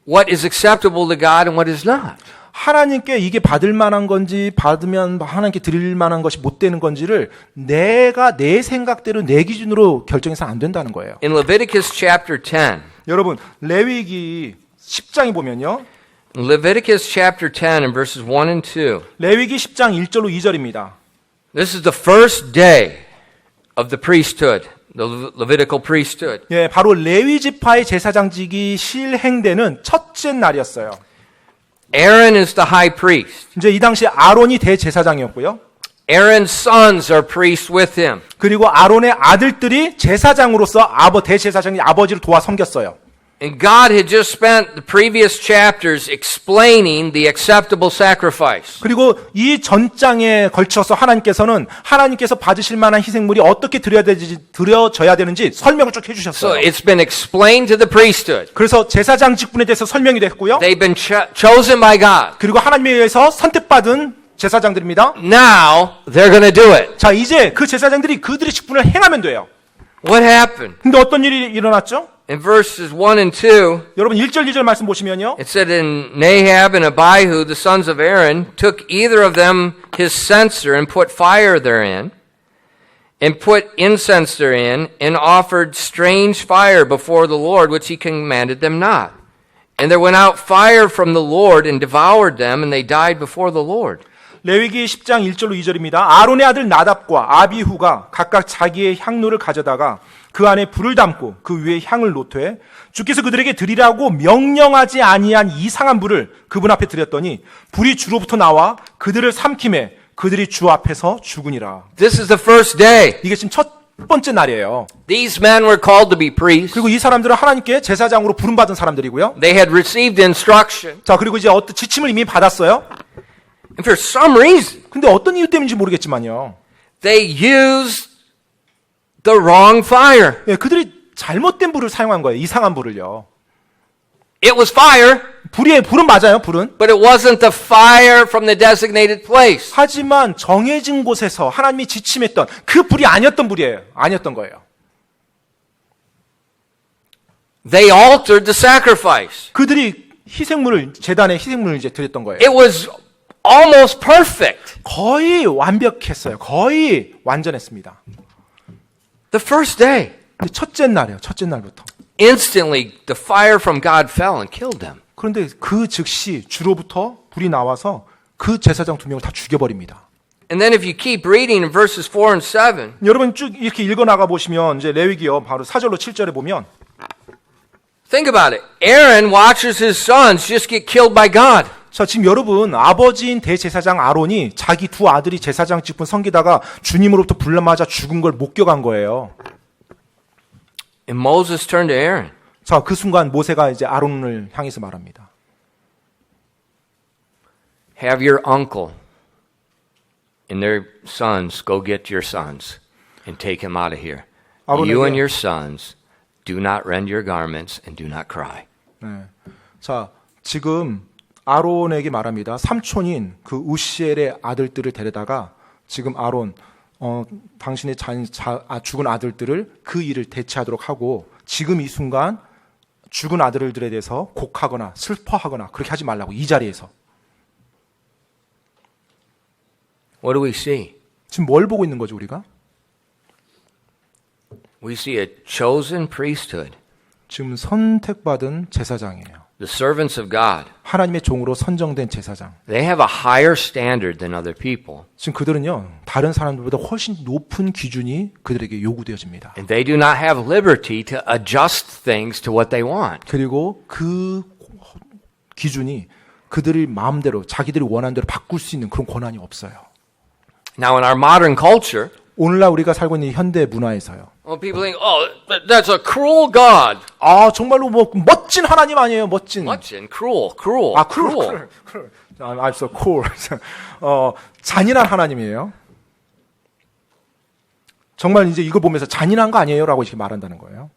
Speaker 1: what is acceptable to God and what is not.
Speaker 2: 하나님께 이게 받을 만한 건지 받으면 하나님께 드릴 만한 것이 못 되는 건지를 내가 내 생각대로 내 기준으로 결정해서 안 된다는 거예요.
Speaker 1: In Leviticus chapter 10,
Speaker 2: 여러분, 레위기 10장에 보면요.
Speaker 1: Leviticus chapter 10 and verses 1 and 2.
Speaker 2: 레위기 10장 1절로 2절입니다.
Speaker 1: This is the first day of the priesthood, the Levitical priesthood.
Speaker 2: 예, 바로 레위 지파의 제사장직이 실행되는 첫째 날이었어요.
Speaker 1: Aaron is the high priest,
Speaker 2: 이제 이 당시 아론이 대제사장이었고요.
Speaker 1: Aaron's sons are priests with him.
Speaker 2: 그리고 아론의 아들들이 제사장으로서 대제사장이 아버지를 도와 섬겼어요.
Speaker 1: And God had just spent the previous chapters explaining the acceptable sacrifice.
Speaker 2: 그리고 이 전장에 걸쳐서 하나님께서 받으실 만한 희생물이 어떻게 드려져야 되는지 설명을 쭉
Speaker 1: So
Speaker 2: 해주셨어요.
Speaker 1: it's been explained to the priesthood.
Speaker 2: 그래서 제사장 직분에 대해서 설명이 됐고요.
Speaker 1: They've been chosen by God.
Speaker 2: 그리고 하나님에 의해서 선택받은 제사장들입니다.
Speaker 1: Now they're going to do it.
Speaker 2: 자, 이제 그 제사장들이 그들의 직분을 행하면 돼요.
Speaker 1: What happened?
Speaker 2: 근데 어떤 일이 일어났죠?
Speaker 1: In verses 1 and 2,
Speaker 2: 여러분 1절 2절 말씀 보시면요.
Speaker 1: it said, And Nahab and Abihu, the sons of Aaron, took either of them his censer and put fire therein, and put incense therein, and offered strange fire before the Lord, which he commanded them not. And there went out fire from the Lord and devoured them, and they died before the Lord.
Speaker 2: 레위기 10장 1절로 2절입니다. 아론의 아들 나답과 아비후가 각각 자기의 향로를 가져다가 그 안에 불을 담고 그 위에 향을 놓되 주께서 그들에게 드리라고 명령하지 아니한 이상한 불을 그분 앞에 드렸더니 불이 주로부터 나와 그들을 삼킴에 그들이 주 앞에서 죽으니라.
Speaker 1: This is the first day.
Speaker 2: 이게 지금 첫 번째 날이에요.
Speaker 1: These men were called to be priests.
Speaker 2: 그리고 이 사람들은 하나님께 제사장으로 부름받은 사람들이고요.
Speaker 1: They had received instruction.
Speaker 2: 자, 그리고 이제 어떤 지침을 이미 받았어요.
Speaker 1: And for some reason,
Speaker 2: 근데 어떤 이유 때문인지 모르겠지만요.
Speaker 1: they used the wrong fire.
Speaker 2: 예, 그들이 잘못된 불을 사용한 거예요. 이상한 불을요.
Speaker 1: It was fire,
Speaker 2: 불은 맞아요, 불은.
Speaker 1: but it wasn't the fire from the designated place.
Speaker 2: 하지만 정해진 곳에서 하나님이 지침했던 그 불이 아니었던 불이에요. 아니었던 거예요.
Speaker 1: They altered the sacrifice.
Speaker 2: 그들이 재단에 희생물을 이제 드렸던 거예요.
Speaker 1: It was almost perfect.
Speaker 2: 거의 완벽했어요. 거의 완전했습니다.
Speaker 1: The first day,
Speaker 2: 근데 첫째 날이에요. 첫째 날부터.
Speaker 1: instantly the fire from God fell and killed them.
Speaker 2: 그런데 그 즉시 주로부터 불이 나와서 그 제사장 2명을 다 죽여버립니다.
Speaker 1: And then if you keep reading in verses 4 and 7,
Speaker 2: 여러분 쭉 이렇게 읽어나가 보시면 이제 레위기요 바로 4절로 7절에 보면
Speaker 1: think about it. Aaron watches his sons just get killed by God.
Speaker 2: 자, 지금 여러분 아버지인 대제사장 아론이 자기 두 아들이 제사장 직분 섬기다가 주님으로부터 불 맞아 죽은 걸 목격한 거예요.
Speaker 1: And Moses turned to Aaron.
Speaker 2: 자, 그 순간 모세가 이제 아론을 향해서 말합니다.
Speaker 1: Have your uncle and their sons go get your sons and take him out of here. You and your sons do not rend your garments and do not cry.
Speaker 2: 네. 자, 지금 아론에게 말합니다. 삼촌인 그 우시엘의 아들들을 데려다가 지금 아론 당신의 죽은 아들들을 그 일을 대체하도록 하고 지금 이 순간 죽은 아들들에 대해서 곡하거나 슬퍼하거나 그렇게 하지 말라고 이 자리에서.
Speaker 1: What do we see?
Speaker 2: 지금 뭘 보고 있는 거죠 우리가?
Speaker 1: We see a chosen priesthood.
Speaker 2: 지금 선택받은 제사장이에요.
Speaker 1: The servants of God.
Speaker 2: 하나님의 종으로 선정된 제사장.
Speaker 1: They have a higher standard than other people.
Speaker 2: 지금 그들은요 다른 사람들보다 훨씬 높은 기준이 그들에게 요구되어집니다.
Speaker 1: And they do not have liberty to adjust things to what they want.
Speaker 2: 그리고 그 기준이 그들의 마음대로 자기들이 원하는 대로 바꿀 수 있는 그런 권한이 없어요.
Speaker 1: Now in our modern culture,
Speaker 2: 오늘날 우리가 살고 있는 현대 문화에서요.
Speaker 1: people think, oh, that's a cruel God.
Speaker 2: 아 정말로 뭐 멋진 하나님 아니에요, 멋진.
Speaker 1: Cruel, cruel.
Speaker 2: 아 cruel. I'm so cool. 잔인한 하나님이에요. 정말 이제 이걸 보면서 잔인한 거 아니에요라고 이렇게 말한다는 거예요.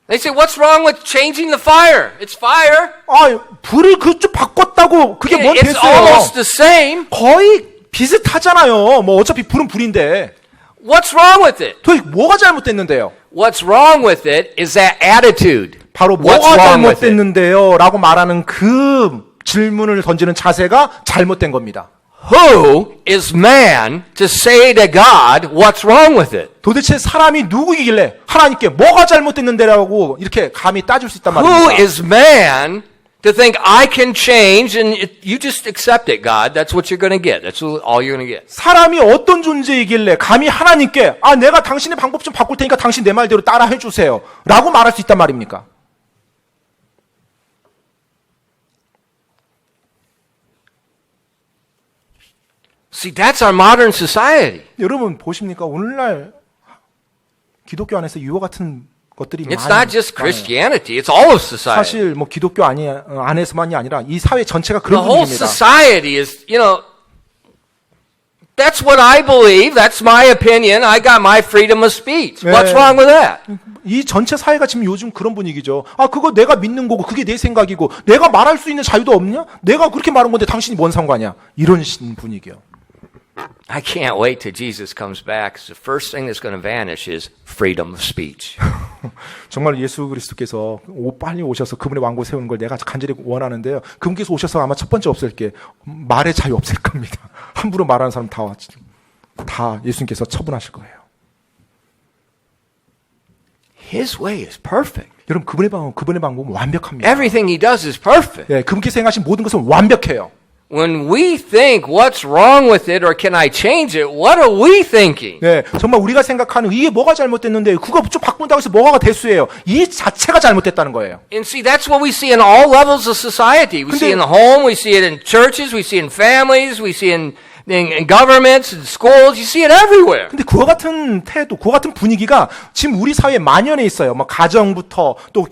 Speaker 1: They say, what's wrong with changing the fire? It's fire.
Speaker 2: 아 불을 그쪽 바꿨다고 그게 뭔
Speaker 1: It's
Speaker 2: 됐어요?
Speaker 1: almost the same.
Speaker 2: 거의 비슷하잖아요. 뭐 어차피 불은 불인데.
Speaker 1: What's wrong with it?
Speaker 2: 도대체 뭐가 잘못됐는데요?
Speaker 1: What's wrong with it is that attitude.
Speaker 2: 바로
Speaker 1: What's
Speaker 2: 뭐가
Speaker 1: wrong with it?
Speaker 2: 잘못됐는데요? 라고 말하는 그 질문을 던지는 자세가 잘못된 겁니다.
Speaker 1: Who is man to say to God, what's wrong with it?
Speaker 2: 도대체 사람이 누구이길래 하나님께 뭐가 잘못됐는데라고 이렇게 감히 따질 수 있단
Speaker 1: Who
Speaker 2: 말입니까?
Speaker 1: is man to think I can change and you just accept it, God. That's what you're going to get. That's all you're going to get.
Speaker 2: 사람이 어떤 존재이길래 감히 하나님께 내가 당신의 방법 좀 바꿀 테니까 당신 내 말대로 따라 해주세요 라고 말할 수 있단 말입니까?
Speaker 1: See, that's our modern society.
Speaker 2: 여러분 보십니까? 오늘날 기독교 안에서 이와 같은 것들이
Speaker 1: It's
Speaker 2: 많아요.
Speaker 1: not just Christianity, it's all of society.
Speaker 2: 사실 뭐 기독교 안에서만이 아니라 이 사회 전체가
Speaker 1: The
Speaker 2: 그런
Speaker 1: whole
Speaker 2: 분위기입니다.
Speaker 1: society is, that's what I believe, that's my opinion, I got my freedom of speech. What's
Speaker 2: 네.
Speaker 1: wrong with that?
Speaker 2: 이 전체 사회가 지금 요즘 그런 분위기죠. 아, 그거 내가 믿는 거고 그게 내 생각이고 내가 말할 수 있는 자유도 없냐? 내가 그렇게 말한 건데 당신이 뭔 상관이야? 이런 분위기요.
Speaker 1: I can't wait till Jesus comes back. 'Cause the first thing that's going to vanish is freedom of speech.
Speaker 2: 정말 예수 그리스도께서 빨리 오셔서 그분의 왕국 세우는 걸 내가 간절히 원하는데요. 그분께서 오셔서 아마 첫 번째 없앨 게 말의 자유 없앨 겁니다. 함부로 말하는 사람 다 예수님께서 처분하실 거예요.
Speaker 1: His way is perfect.
Speaker 2: 여러분 그분의 방법은 완벽합니다.
Speaker 1: Everything he does is perfect.
Speaker 2: 네, 그분께서 행하신 모든 것은 완벽해요.
Speaker 1: When we think what's wrong with it or can I change it, what are we thinking?
Speaker 2: 네, 정말 우리가 생각하는 이게 뭐가 잘못됐는데 그거 좀 바꾼다고 해서 뭐가 대수예요. 이 자체가 잘못됐다는 거예요.
Speaker 1: And see, that's what we see in all levels of society. We see it in the home, we see it in churches, we see it in families, we see it in governments, in schools. You see it everywhere.
Speaker 2: 근데 그와 같은 태도, 그와 같은 분위기가 지금 우리 사회에 만연해 있어요. 뭐 가정부터 또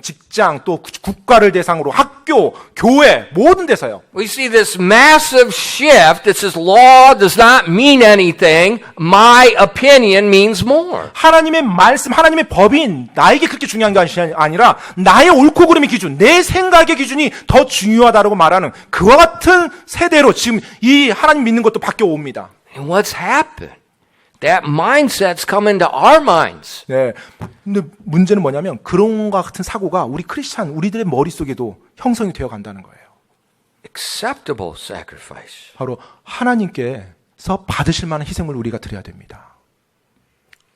Speaker 2: 직장, 또 국가를 대상으로 학교, 교회 모든 데서요.
Speaker 1: We see this massive shift that says law does not mean anything. My opinion means more.
Speaker 2: 하나님의 말씀, 하나님의 법인 나에게 그렇게 중요한 게 아니라 나의 옳고 그름의 기준, 내 생각의 기준이 더 중요하다고 말하는 그와 같은 세대로 지금 이 하나님 믿는 것도 바뀌어 옵니다.
Speaker 1: And what's happened? That mindset's come into our minds.
Speaker 2: 네. 근데 문제는 뭐냐면 그런 것 같은 사고가 우리 크리스찬, 우리들의 머릿속에도 형성이 되어 간다는 거예요.
Speaker 1: Acceptable sacrifice.
Speaker 2: 바로 하나님께서 받으실 만한 희생을 우리가 드려야 됩니다.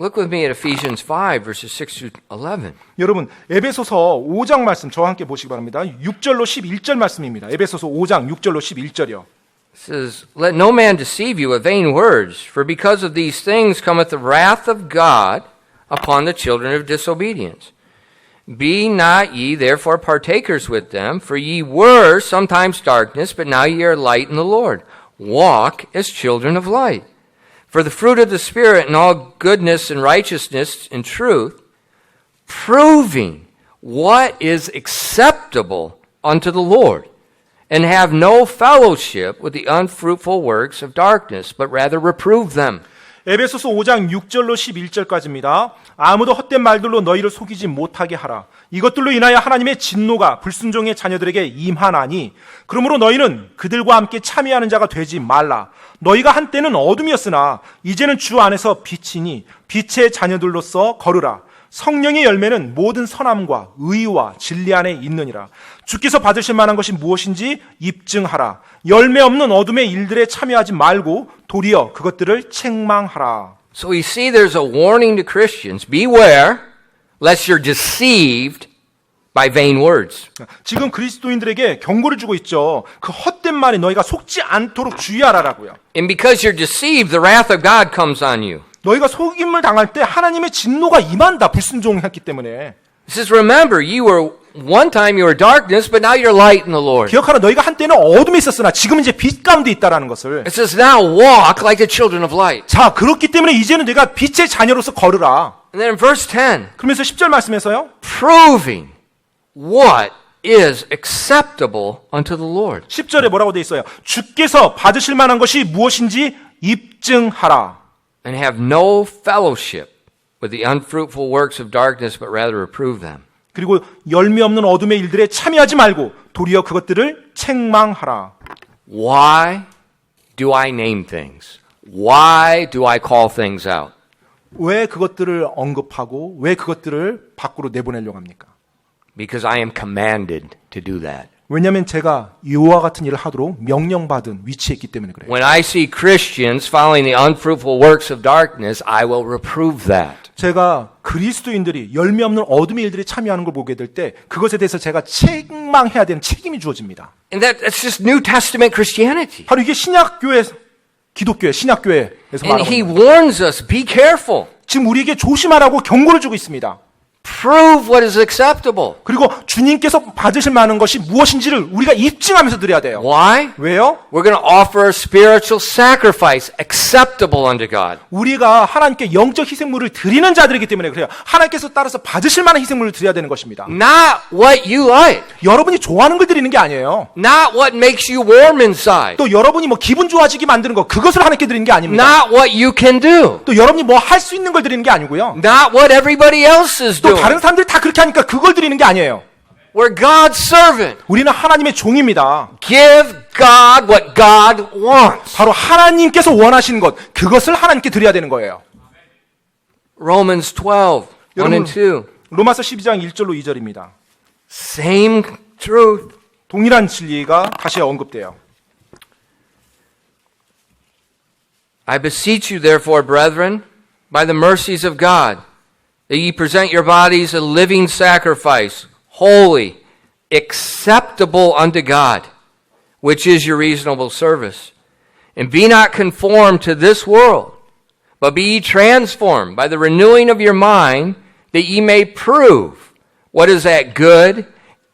Speaker 1: Look with me at Ephesians 5, verses 6 to 11.
Speaker 2: 여러분, 에베소서 5장 말씀 저와 함께 보시기 바랍니다. 6절로 11절 말씀입니다. 에베소서 5장 6절로 11절이요.
Speaker 1: It says, Let no man deceive you with vain words, for because of these things cometh the wrath of God upon the children of disobedience. Be not ye therefore partakers with them, for ye were sometimes darkness, but now ye are light in the Lord. Walk as children of light. For the fruit of the Spirit in all goodness and righteousness and truth, proving what is acceptable unto the Lord, and have no fellowship with the unfruitful works of darkness, but rather reprove them.
Speaker 2: 에베소서 5장 6절로 11절까지입니다. 아무도 헛된 말들로 너희를 속이지 못하게 하라. 이것들로 인하여 하나님의 진노가 불순종의 자녀들에게 임하나니 그러므로 너희는 그들과 함께 참여하는 자가 되지 말라. 너희가 한때는 어둠이었으나 이제는 주 안에서 빛이니 빛의 자녀들로서 걸으라. 성령의 열매는 모든 선함과 의와 진리 안에 있느니라. 주께서 받으실 만한 것이 무엇인지 입증하라. 열매 없는 어둠의 일들에 참여하지 말고 도리어 그것들을 책망하라.
Speaker 1: So we see there's a warning to Christians. Beware lest you're deceived by vain words.
Speaker 2: 지금 그리스도인들에게 경고를 주고 있죠. 그 헛된 말에 너희가 속지 않도록 주의하라라고요.
Speaker 1: And because you're deceived, the wrath of God comes on you.
Speaker 2: 너희가 속임을 당할 때 하나님의 진노가 임한다. 불순종했기 때문에.
Speaker 1: It says, remember, one time you were darkness, but now you're light in the Lord.
Speaker 2: 기억하라. 너희가 한때는 어둠에 있었으나 지금은 이제 빛 가운데 있다라는 것을.
Speaker 1: It says, now walk like the children of light.
Speaker 2: 자, 그렇기 때문에 이제는 내가 빛의 자녀로서 걸으라.
Speaker 1: And then in verse 10,
Speaker 2: 그러면서 10절 말씀에서요.
Speaker 1: proving what is acceptable unto the Lord.
Speaker 2: 10절에 뭐라고 돼 있어요? 주께서 받으실 만한 것이 무엇인지 입증하라.
Speaker 1: And have no fellowship with the unfruitful works of darkness, but rather reprove them.
Speaker 2: 그리고 열매 없는 어둠의 일들에 참여하지 말고 도리어 그것들을 책망하라.
Speaker 1: Why do I name things? Why do I call things out?
Speaker 2: 왜 그것들을 언급하고 왜 그것들을 밖으로 내보내려고 합니까?
Speaker 1: Because I am commanded to do that.
Speaker 2: 왜냐하면 제가 이와 같은 일을 하도록 명령받은 위치에 있기 때문에 그래요.
Speaker 1: When I see Christians following the unfruitful works of darkness, I will reprove that.
Speaker 2: 제가 그리스도인들이 열매 없는 어둠의 일들에 참여하는 걸 보게 될 때 그것에 대해서 제가 책망해야 되는 책임이 주어집니다.
Speaker 1: And that's just New Testament Christianity.
Speaker 2: 바로 이게 신약교회, 기독교회, 신약교회에서
Speaker 1: And
Speaker 2: 말하고
Speaker 1: he
Speaker 2: 있는 거예요.
Speaker 1: warns us, be careful.
Speaker 2: 지금 우리에게 조심하라고 경고를 주고 있습니다.
Speaker 1: prove what is acceptable.
Speaker 2: 그리고 주님께서 받으실 만한 것이 무엇인지를 우리가 입증하면서 드려야 돼요.
Speaker 1: Why?
Speaker 2: 왜요?
Speaker 1: We're going to offer a spiritual sacrifice acceptable unto God.
Speaker 2: 우리가 하나님께 영적 희생물을 드리는 자들이기 때문에 그래요. 하나님께서 따라서 받으실 만한 희생물을 드려야 되는 것입니다.
Speaker 1: Not what you like.
Speaker 2: 여러분이 좋아하는 걸 드리는 게 아니에요.
Speaker 1: Not what makes you warm inside.
Speaker 2: 또 여러분이 뭐 기분 좋아지게 만드는 거 그것을 하나님께 드리는 게 아닙니다.
Speaker 1: Not what you can do.
Speaker 2: 또 여러분이 뭐 할 수 있는 걸 드리는 게 아니고요.
Speaker 1: Not what everybody else is
Speaker 2: 또
Speaker 1: doing.
Speaker 2: 다른 사람들이 다 그렇게 하니까 그걸 드리는 게 아니에요.
Speaker 1: We're God's servant.
Speaker 2: 우리는 하나님의 종입니다.
Speaker 1: Give God what God wants.
Speaker 2: 바로 하나님께서 원하시는 것 그것을 하나님께 드려야 되는 거예요.
Speaker 1: Romans 12, 1 and 2.
Speaker 2: 로마서 12장 1절로 2절입니다.
Speaker 1: Same truth.
Speaker 2: 동일한 진리가 다시 언급돼요.
Speaker 1: I beseech you, therefore, brethren, by the mercies of God, that ye present your bodies a living sacrifice, holy, acceptable unto God, which is your reasonable service. And be not conformed to this world, but be ye transformed by the renewing of your mind, that ye may prove what is that good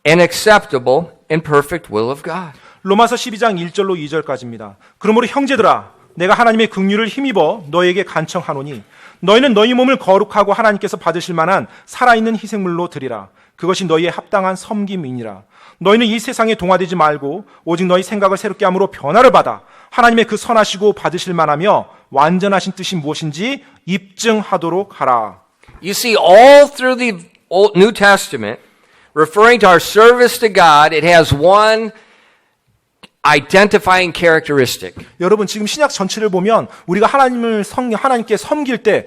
Speaker 1: and acceptable and perfect will of God.
Speaker 2: 로마서 12장 1절로 2절까지입니다. 그러므로 형제들아 내가 하나님의 긍휼을 힘입어 너에게 간청하노니 너희는 너희 몸을 거룩하고 하나님께서 받으실 만한 살아있는 희생물로 드리라. 그것이 너희의 합당한 섬김이니라. 너희는 이 세상에 동화되지 말고 오직 너희 생각을 새롭게 함으로 변화를 받아 하나님의 그 선하시고 받으실 만하며 완전하신 뜻이 무엇인지 입증하도록 하라.
Speaker 1: You see, all through the New Testament, referring to our service to God, it has one identifying characteristic.
Speaker 2: 여러분 지금 신약 전체를 보면 우리가 하나님께 섬길 때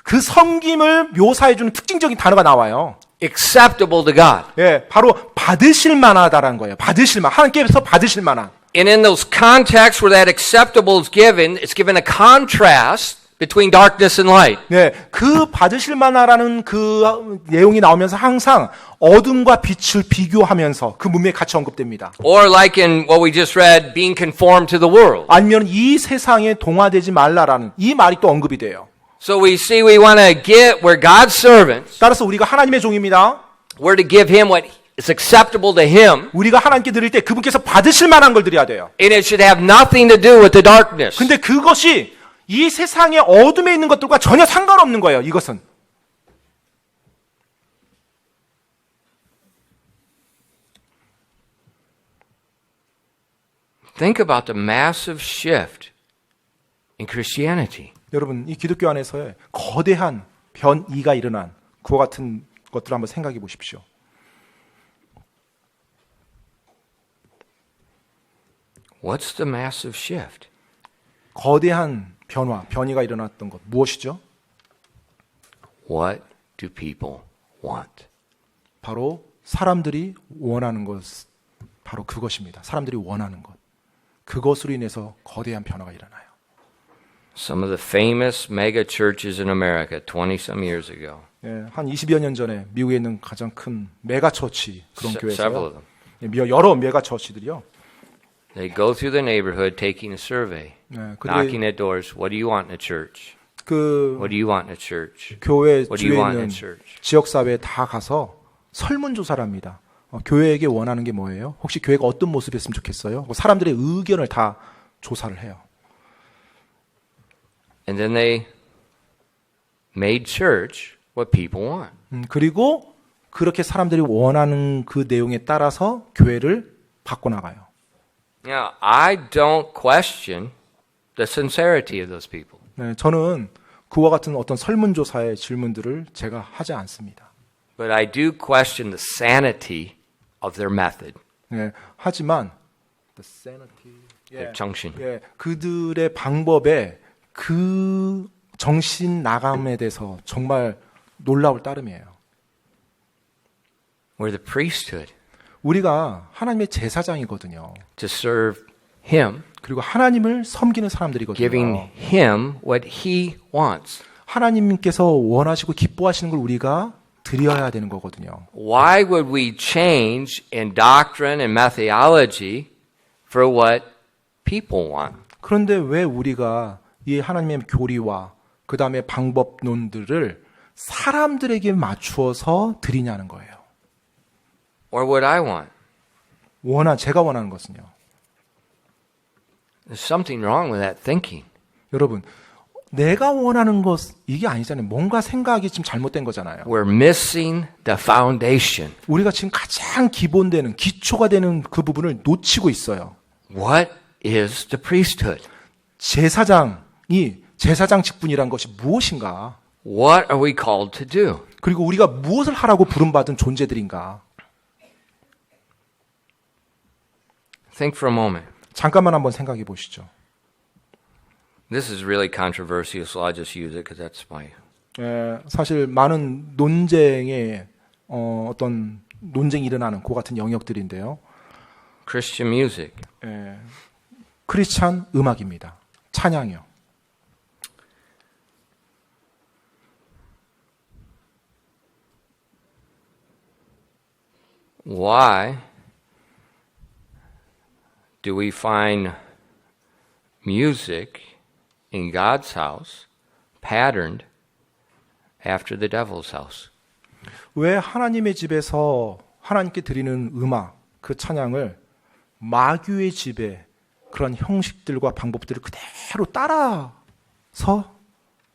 Speaker 2: 그 섬김을 묘사해 주는 특징적인 단어가 나와요.
Speaker 1: Acceptable to God.
Speaker 2: 예, 바로 받으실 만하다라는 거예요. 받으실 만 하나님께서 받으실 만한.
Speaker 1: And in those contexts where that acceptable is given, it's given a contrast between darkness and light.
Speaker 2: 네, 그 받으실 만하라는 그 내용이 나오면서 항상 어둠과 빛을 비교하면서 그 문맥에 같이 언급됩니다.
Speaker 1: Or like in what we just read, being conformed to the world.
Speaker 2: 아니면 이 세상에 동화되지 말라라는 이 말이 또 언급이 돼요.
Speaker 1: So we see we want to get, we're God's servants.
Speaker 2: 따라서 우리가 하나님의 종입니다.
Speaker 1: We're to give Him what is acceptable to Him.
Speaker 2: 우리가 하나님께 드릴 때 그분께서 받으실 만한 걸 드려야 돼요.
Speaker 1: And it should have nothing to do with the darkness.
Speaker 2: 근데 그것이 이 세상의 어둠에 있는 것들과 전혀 상관없는 거예요. 이것은.
Speaker 1: Think about the massive shift in Christianity.
Speaker 2: 여러분, 이 기독교 안에서의 거대한 변이가 일어난 그와 같은 것들을 한번 생각해 보십시오.
Speaker 1: What's the massive shift?
Speaker 2: 거대한 변이가 일어났던 것 무엇이죠?
Speaker 1: What do people want?
Speaker 2: 바로 사람들이 원하는 것, 바로 그것입니다. 사람들이 원하는 것. 그것으로 인해서 거대한 변화가 일어나요.
Speaker 1: Some of the famous mega churches in America 20-some years ago.
Speaker 2: 예, 한 20여 년 전에 미국에 있는 가장 큰 메가처치 그런
Speaker 1: Several of
Speaker 2: 교회에서요.
Speaker 1: them.
Speaker 2: 예, 여러 메가처치들이요.
Speaker 1: They go through the neighborhood taking a survey,
Speaker 2: 네,
Speaker 1: knocking at doors. What do you want in a church?
Speaker 2: 그
Speaker 1: What do you want in a church?
Speaker 2: 교회
Speaker 1: What do
Speaker 2: 주위에
Speaker 1: you want in
Speaker 2: 있는
Speaker 1: a church?
Speaker 2: 지역사회에 다 가서 설문조사를 합니다. 교회에게 원하는 게 뭐예요? 혹시 교회가 어떤 모습이었으면 좋겠어요? 사람들의 의견을 다 조사를 해요.
Speaker 1: And then they made church what people want.
Speaker 2: 그리고 그렇게 사람들이 원하는 그 내용에 따라서 교회를 바꿔나가요.
Speaker 1: Now, I don't question the sincerity of those people.
Speaker 2: 네, 저는 그와 같은 어떤 설문조사의 질문들을 제가 하지 않습니다.
Speaker 1: But I do question the sanity of their method,
Speaker 2: 네, 하지만
Speaker 1: their junction.
Speaker 2: 예, 그들의 방법에 그 정신 나감에 대해서 정말 놀라울 따름이에요.
Speaker 1: We're the priesthood
Speaker 2: 우리가 하나님의 제사장이거든요.
Speaker 1: to serve Him,
Speaker 2: 그리고 하나님을 섬기는 사람들이거든요.
Speaker 1: giving Him what He wants.
Speaker 2: 하나님께서 원하시고 기뻐하시는 걸 우리가 드려야 되는 거거든요.
Speaker 1: Why would we change in doctrine and methodology for what people want?
Speaker 2: 그런데 왜 우리가 이 하나님의 교리와 그 다음에 방법론들을 사람들에게 맞추어서 드리냐는 거예요.
Speaker 1: Or what I want?
Speaker 2: 제가 원하는 것은요.
Speaker 1: There's something wrong with that thinking.
Speaker 2: 여러분, 내가 원하는 것 이게 아니잖아요. 뭔가 생각이 지금 잘못된 거잖아요.
Speaker 1: We're missing the foundation.
Speaker 2: 우리가 지금 가장 기본되는 기초가 되는 그 부분을 놓치고 있어요.
Speaker 1: What is the priesthood?
Speaker 2: 제사장이 제사장 직분이란 것이 무엇인가?
Speaker 1: What are we called to do?
Speaker 2: 그리고 우리가 무엇을 하라고 부름받은 존재들인가?
Speaker 1: Think for a moment.
Speaker 2: 잠깐만 한번 생각해 보시죠.
Speaker 1: This is really controversial, so I'll just use it because that's my.
Speaker 2: 사실 많은 논쟁에 어떤 논쟁이 일어나는 그 같은 영역들인데요.
Speaker 1: Christian music.
Speaker 2: 크리스찬 음악입니다. 찬양이요.
Speaker 1: Why do we find music in God's house patterned after the devil's house?
Speaker 2: 왜 하나님의 집에서 하나님께 드리는 음악, 그 찬양을 마귀의 집에 그런 형식들과 방법들을 그대로 따라서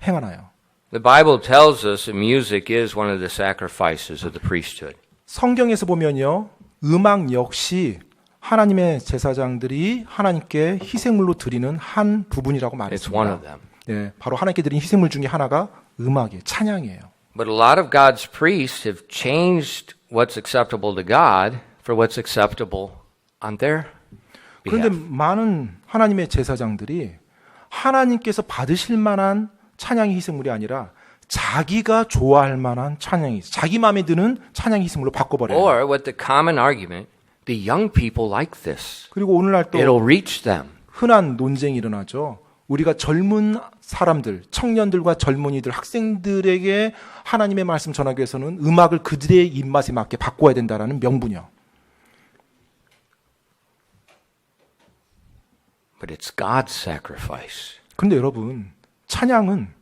Speaker 2: 행하나요?
Speaker 1: The Bible tells us that music is one of the sacrifices of the priesthood.
Speaker 2: 성경에서 보면요, 음악 역시 하나님의 제사장들이 하나님께 희생물로 드리는 한 부분이라고
Speaker 1: It's one of
Speaker 2: 말했습니다.
Speaker 1: them.
Speaker 2: 네, 바로 하나님께 드린 희생물 중에 하나가 음악이에요, 찬양이에요.
Speaker 1: But a lot of God's priests have changed what's acceptable to God for what's acceptable on their
Speaker 2: 그런데
Speaker 1: behalf.
Speaker 2: 많은 하나님의 제사장들이 하나님께서 받으실 만한 찬양의 희생물이 아니라 자기가 좋아할 만한 찬양이, 자기 마음에 드는 찬양 희생물로 바꿔버려요.
Speaker 1: Or with the common argument, the young people like this.
Speaker 2: 그리고 오늘날 또
Speaker 1: It'll reach them.
Speaker 2: 흔한 논쟁이 일어나죠. 우리가 젊은 사람들, 청년들과 젊은이들, 학생들에게 하나님의 말씀 전하기 위해서는 음악을 그들의 입맛에 맞게 바꿔야 된다라는 명분이요.
Speaker 1: But it's God's sacrifice,
Speaker 2: 그런데 여러분, 찬양은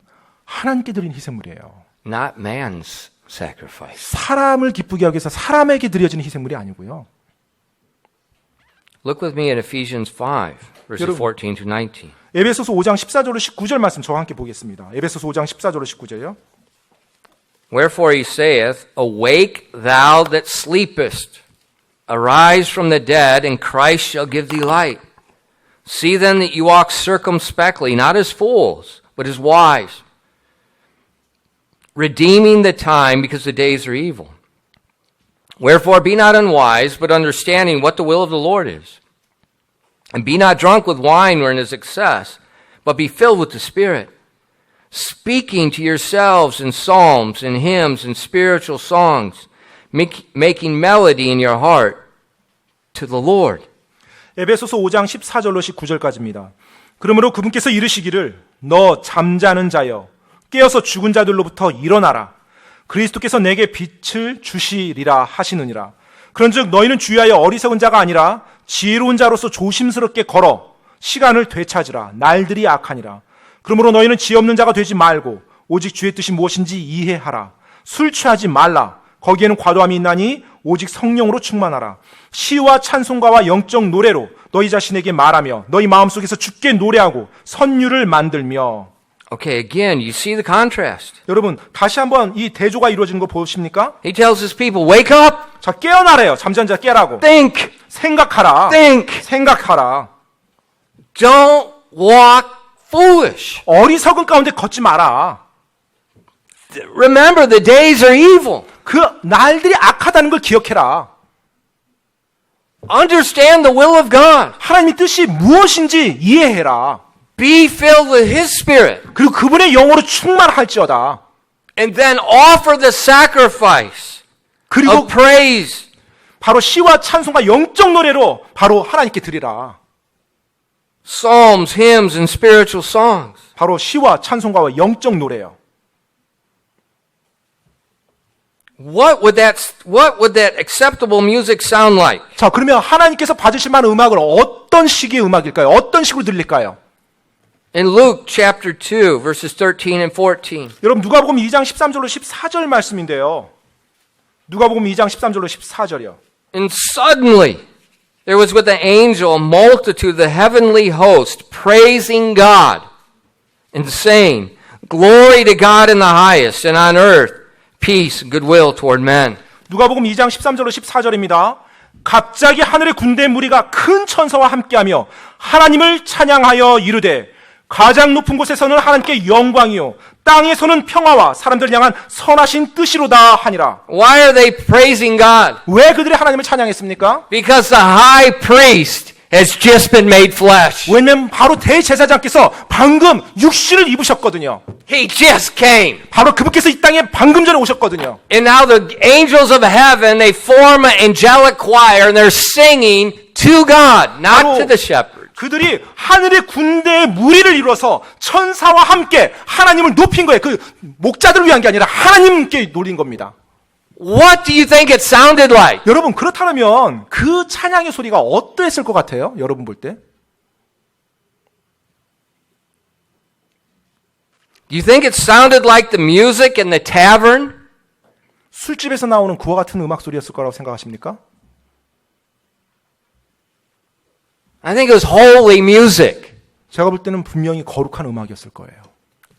Speaker 2: 하나님께 드린 희생물이에요.
Speaker 1: not man's sacrifice.
Speaker 2: 사람을 기쁘게 하기 위해서 사람에게 드려지는 희생물이 아니고요.
Speaker 1: Look with me at Ephesians 5, verses
Speaker 2: 여러분.
Speaker 1: 14 to 19.
Speaker 2: 에베소서 5장 14절로 19절 말씀 저와 함께 보겠습니다. 에베소서 5장 14절로 19절요.
Speaker 1: Wherefore he saith, Awake thou that sleepest, arise from the dead, and Christ shall give thee light. See then that you walk circumspectly, not as fools, but as wise, redeeming the time, because the days are evil. Wherefore be not unwise, but understanding what the will of the Lord is. And be not drunk with wine wherein is excess, but be filled with the Spirit, speaking to yourselves in psalms and hymns and spiritual songs, making melody in your heart to the Lord.
Speaker 2: 에베소서 5장 14절로 19절까지입니다. 그러므로 그분께서 이르시기를 너 잠자는 자여 깨어서 죽은 자들로부터 일어나라. 그리스도께서 내게 빛을 주시리라 하시느니라. 그런즉 너희는 주의하여 어리석은 자가 아니라 지혜로운 자로서 조심스럽게 걸어 시간을 되찾으라. 날들이 악하니라. 그러므로 너희는 지혜 없는 자가 되지 말고 오직 주의 뜻이 무엇인지 이해하라. 술 취하지 말라. 거기에는 과도함이 있나니 오직 성령으로 충만하라. 시와 찬송가와 영적 노래로 너희 자신에게 말하며 너희 마음속에서 주께 노래하고 선율을 만들며.
Speaker 1: Okay, again, you see the contrast.
Speaker 2: 여러분 다시 한번 이 대조가 이루어지는 거 보십니까?
Speaker 1: He tells his people, wake up,
Speaker 2: 자, 깨어나래요. 잠자는 자 깨라고.
Speaker 1: think,
Speaker 2: 생각하라.
Speaker 1: think.
Speaker 2: 생각하라.
Speaker 1: Don't walk foolish.
Speaker 2: 어리석은 가운데 걷지 마라.
Speaker 1: Remember, the days are evil.
Speaker 2: 그 날들이 악하다는 걸 기억해라.
Speaker 1: Understand the will of God.
Speaker 2: 하나님의 뜻이 무엇인지 이해해라.
Speaker 1: Be filled with His Spirit.
Speaker 2: 그리고 그분의 영으로 충만할지어다.
Speaker 1: And then offer the sacrifice
Speaker 2: 그리고
Speaker 1: of praise.
Speaker 2: 바로 시와 찬송과 영적 노래로 바로 하나님께 드리라.
Speaker 1: Psalms, hymns, and spiritual songs.
Speaker 2: 바로 시와 찬송가와 영적 노래요.
Speaker 1: What would that acceptable music sound like?
Speaker 2: 자, 그러면 하나님께서 받으실 만한 음악을 어떤 식의 음악일까요? 어떤 식으로 들릴까요?
Speaker 1: In Luke chapter 2, verses 13 and 14.
Speaker 2: 여러분 누가복음 2장 13절로 14절 말씀인데요. 누가복음 2장 13절로 14절이요.
Speaker 1: And suddenly there was with the angel a multitude of the heavenly host praising God and saying, Glory to God in the highest, and on earth peace and goodwill toward men.
Speaker 2: 누가복음 2장 13절로 14절입니다. 갑자기 하늘의 군대 무리가 큰 천사와 함께하며 하나님을 찬양하여 이르되 가장 높은 곳에서는 하나님께 영광이요 땅에서는 평화와 사람들을 향한 선하신 뜻이로다 하니라.
Speaker 1: Why are they praising God?
Speaker 2: 왜 그들이 하나님을 찬양했습니까?
Speaker 1: Because the high priest has just been made flesh.
Speaker 2: 왜냐면 바로 대제사장께서 방금 육신을 입으셨거든요.
Speaker 1: He just came.
Speaker 2: 바로 그분께서 이 땅에 방금 전에 오셨거든요.
Speaker 1: And now the angels of heaven, they form an angelic choir and they're singing to God, not to the shepherd.
Speaker 2: 그들이 하늘의 군대의 무리를 이루어서 천사와 함께 하나님을 높인 거예요. 그 목자들을 위한 게 아니라 하나님께 놀린 겁니다.
Speaker 1: What do you think it sounded like?
Speaker 2: 여러분 그렇다면 그 찬양의 소리가 어떠했을 것 같아요? 여러분 볼 때?
Speaker 1: Do you think it sounded like the music in the tavern?
Speaker 2: 술집에서 나오는 구와 같은 음악 소리였을 거라고 생각하십니까?
Speaker 1: I think it was holy music.
Speaker 2: 제가 볼 때는 분명히 거룩한 음악이었을 거예요.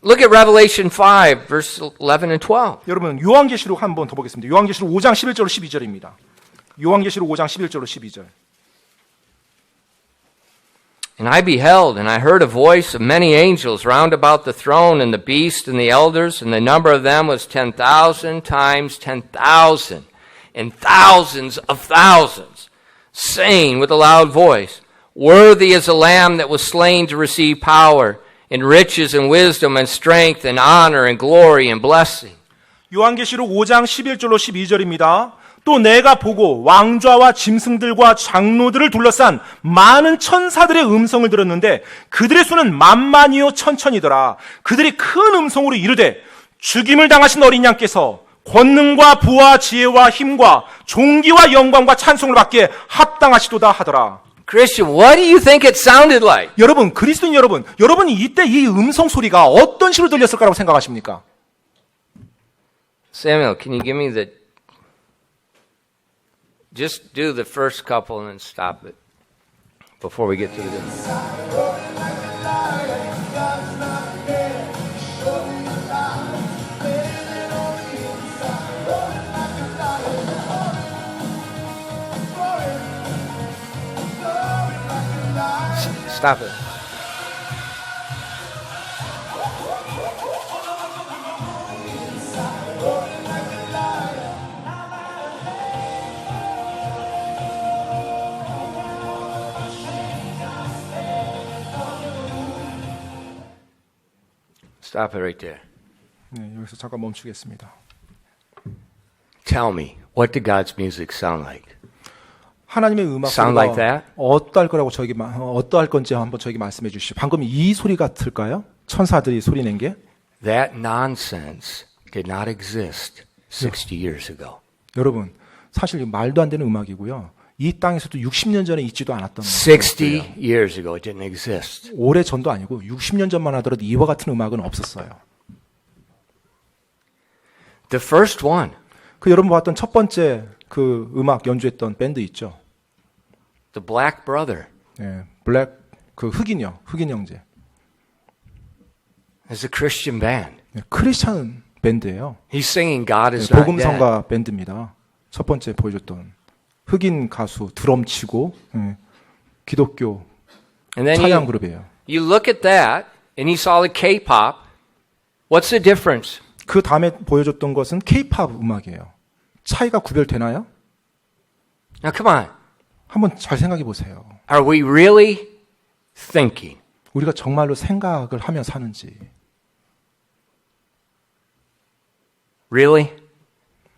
Speaker 1: Look at Revelation 5, verse 11 and 12.
Speaker 2: 여러분 요한계시록 한번 더 보겠습니다. 요한계시록 5장 11절로 12절입니다. 요한계시록 5장 11절로 12절.
Speaker 1: And I beheld, and I heard a voice of many angels round about the throne, and the beast, and the elders, and the number of them was 10,000 times 10,000, and thousands of thousands, saying with a loud voice, Worthy is the Lamb that was slain to receive power, and riches, and wisdom, and strength, and honor, and glory, and blessing.
Speaker 2: 요한계시록 5장 11절로 12절입니다. 또 내가 보고 왕좌와 짐승들과 장로들을 둘러싼 많은 천사들의 음성을 들었는데 그들의 수는 만만이요 천천이더라. 그들이 큰 음성으로 이르되 죽임을 당하신 어린 양께서 권능과 부와 지혜와 힘과 존귀와 영광과 찬송을 받기에 합당하시도다 하더라.
Speaker 1: Christian, what do you think it sounded like?
Speaker 2: 여러분, 그리스도인 여러분, 여러분이 이때 이 음성 소리가 어떤 식으로 들렸을 거라고 생각하십니까?
Speaker 1: Samuel, can you give me the... Just do the first couple and then stop it before we get to the good. Stop it. Stop it right there.
Speaker 2: 네, 여기서 잠깐 멈추겠습니다.
Speaker 1: Tell me, what did God's music sound like?
Speaker 2: 하나님의 음악
Speaker 1: Sound
Speaker 2: 소리가
Speaker 1: like that?
Speaker 2: 어떠할 거라고 어떠할 건지 한번 저에게 말씀해 주시죠. 방금 이 소리 같을까요? 천사들이 소리 낸 게?
Speaker 1: That nonsense did not exist 60 years ago.
Speaker 2: 여러분, 사실 말도 안 되는 음악이고요. 이 땅에서도 60년 전에 있지도 않았던
Speaker 1: 60
Speaker 2: 음악이에요.
Speaker 1: years ago, it didn't exist.
Speaker 2: 오래 전도 아니고 60년 전만 하더라도 이와 같은 음악은 없었어요.
Speaker 1: The first one,
Speaker 2: 그 여러분 봤던 첫 번째 그 음악 연주했던 밴드 있죠.
Speaker 1: the Black Brother,
Speaker 2: 예, 블랙 그 흑인 형제.
Speaker 1: is a Christian band.
Speaker 2: 예, 크리스찬 밴드예요.
Speaker 1: He's singing God
Speaker 2: 예,
Speaker 1: is not dead.
Speaker 2: 복음성가 밴드입니다. 첫 번째 보여줬던 흑인 가수 드럼 치고 예, 기독교
Speaker 1: And then
Speaker 2: 찬양 그룹이에요.
Speaker 1: you look at that and you saw the K-pop. What's the difference?
Speaker 2: 그 다음에 보여줬던 것은 K-팝 음악이에요. 차이가 구별되나요?
Speaker 1: Now come on.
Speaker 2: 한번 잘 생각해 보세요.
Speaker 1: Are we really thinking?
Speaker 2: 우리가 정말로 생각을 하며 사는지,
Speaker 1: Really?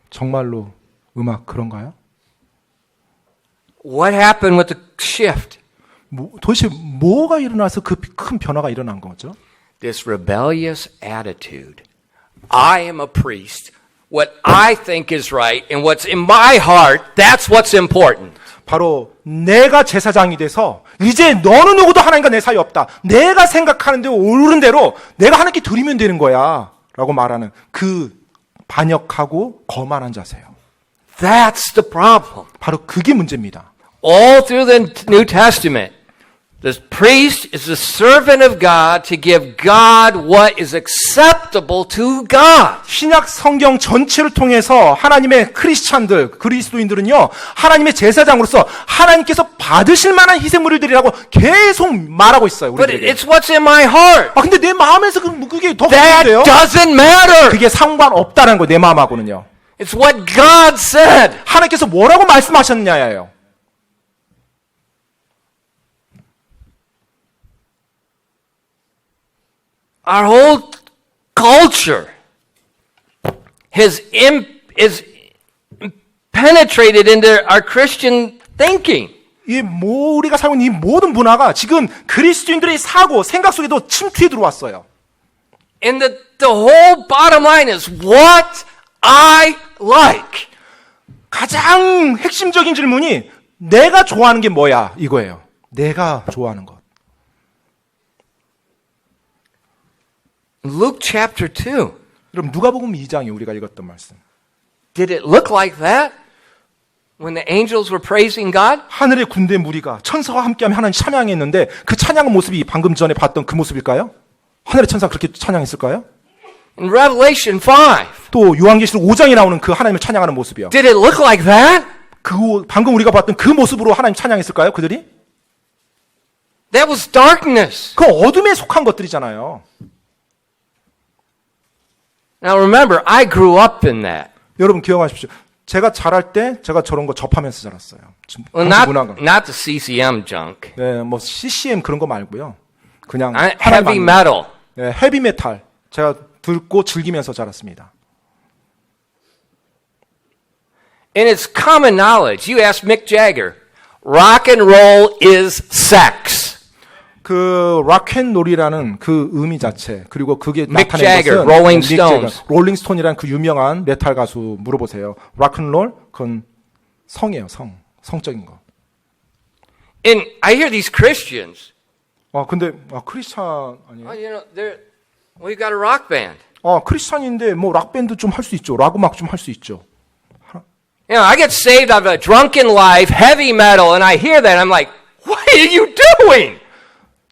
Speaker 2: 정말로 음악 그런가요?
Speaker 1: What happened with the shift?
Speaker 2: 도대체 뭐가 일어나서 그 큰 변화가 일어난 거죠?
Speaker 1: This rebellious attitude. I am a priest. what I think is right and what's in my heart, that's what's important.
Speaker 2: 바로 내가 제사장이 돼서 이제 너는 누구도 하나님과 내 사이 없다. 내가 생각하는 대로 옳은 대로 내가 하나님께 드리면 되는 거야. 라고 말하는 그 반역하고 거만한 자세요.
Speaker 1: That's the problem.
Speaker 2: 바로 그게 문제입니다.
Speaker 1: All through the New Testament, the priest is the servant of God to give God what is acceptable to God.
Speaker 2: 신약 성경 전체를 통해서 하나님의 크리스찬들, 그리스도인들은요, 하나님의 제사장으로서 하나님께서 받으실 만한 희생물을 드리라고 계속 말하고 있어요.
Speaker 1: But
Speaker 2: 우리들에게.
Speaker 1: it's what's in my heart.
Speaker 2: 근데 내 마음에서 그게 더
Speaker 1: That
Speaker 2: 큰데요?
Speaker 1: doesn't matter.
Speaker 2: 그게 상관없다는 거예요, 내 마음하고는요.
Speaker 1: It's what God said.
Speaker 2: 하나님께서 뭐라고 말씀하셨냐예요.
Speaker 1: Our whole culture is penetrated into our Christian thinking.
Speaker 2: 우리가 살고 있는 이 모든 문화가 지금 그리스도인들의 사고, 생각 속에도 침투해 들어왔어요.
Speaker 1: And the whole bottom line is what I like.
Speaker 2: 가장 핵심적인 질문이 내가 좋아하는 게 뭐야? 이거예요. 내가 좋아하는 것.
Speaker 1: Luke chapter 2.
Speaker 2: 여러분 누가복음 2장이 우리가 읽었던 말씀.
Speaker 1: Did it look like that when the angels were praising God?
Speaker 2: 하늘의 군대 무리가 천사와 함께하며 하나님 찬양했는데 그 찬양 모습이 방금 전에 봤던 그 모습일까요? 하늘의 천사가 그렇게 찬양했을까요?
Speaker 1: In Revelation 5.
Speaker 2: 또 요한계시록 5장에 나오는 그 하나님을 찬양하는 모습이요.
Speaker 1: Did it look like that?
Speaker 2: 방금 우리가 봤던 그 모습으로 하나님 찬양했을까요? 그들이?
Speaker 1: That was darkness.
Speaker 2: 그 어둠에 속한 것들이잖아요.
Speaker 1: Now remember, I grew up in that.
Speaker 2: 여러분 기억하십시오. 제가 자랄 때 제가 저런 거 접하면서 자랐어요.
Speaker 1: Well, not the CCM junk.
Speaker 2: 네, 뭐 CCM 그런 거 말고요. 그냥
Speaker 1: Heavy metal.
Speaker 2: 네, 헤비메탈. 제가 듣고 즐기면서 자랐습니다.
Speaker 1: And it's common knowledge. You ask Mick Jagger, rock and roll is sex.
Speaker 2: 그 락앤롤이라는 그 의미 자체 그리고 그게
Speaker 1: Mick
Speaker 2: 나타낸
Speaker 1: Jagger,
Speaker 2: 것은
Speaker 1: Rolling Stones.
Speaker 2: 롤링스톤이라는 그 유명한 메탈 가수 물어보세요. 락앤롤 그건 성이에요. 성적인 거.
Speaker 1: And I hear these Christians.
Speaker 2: 근데 크리스찬 아니에요?
Speaker 1: You know, we've got a rock band.
Speaker 2: 크리스찬인데 뭐 락 밴드 좀 할 수 있죠. 락 음악 좀 할 수 있죠.
Speaker 1: You know, I get saved out of a drunken life, heavy metal, and I hear that, I'm like, what are you doing?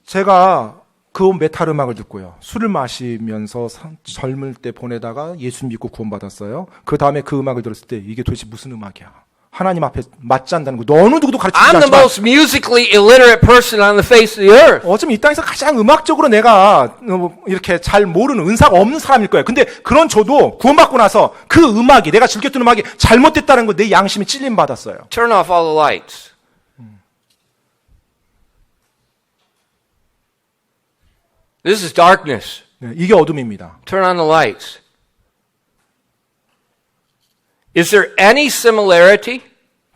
Speaker 2: 제가 그 메탈 음악을 듣고요. 술을 마시면서 젊을 때 보내다가 예수 믿고 구원받았어요. 그 다음에 그 음악을 들었을 때 이게 도대체 무슨 음악이야? 하나님 앞에 맞지 않다는 거. 어느 누구도 가르치지
Speaker 1: I'm the
Speaker 2: 않지만
Speaker 1: most musically illiterate person on the face of the earth.
Speaker 2: 어쩌면 이 땅에서 가장 음악적으로 내가 이렇게 잘 모르는 은사가 없는 사람일 거예요. 근데 그런 저도 구원받고 나서 그 음악이 내가 즐겼던 음악이 잘못됐다는 거 내 양심이 찔림 받았어요.
Speaker 1: Turn off all the lights. This is darkness.
Speaker 2: 네, 이게 어둠입니다.
Speaker 1: Turn on the lights. Is there any similarity?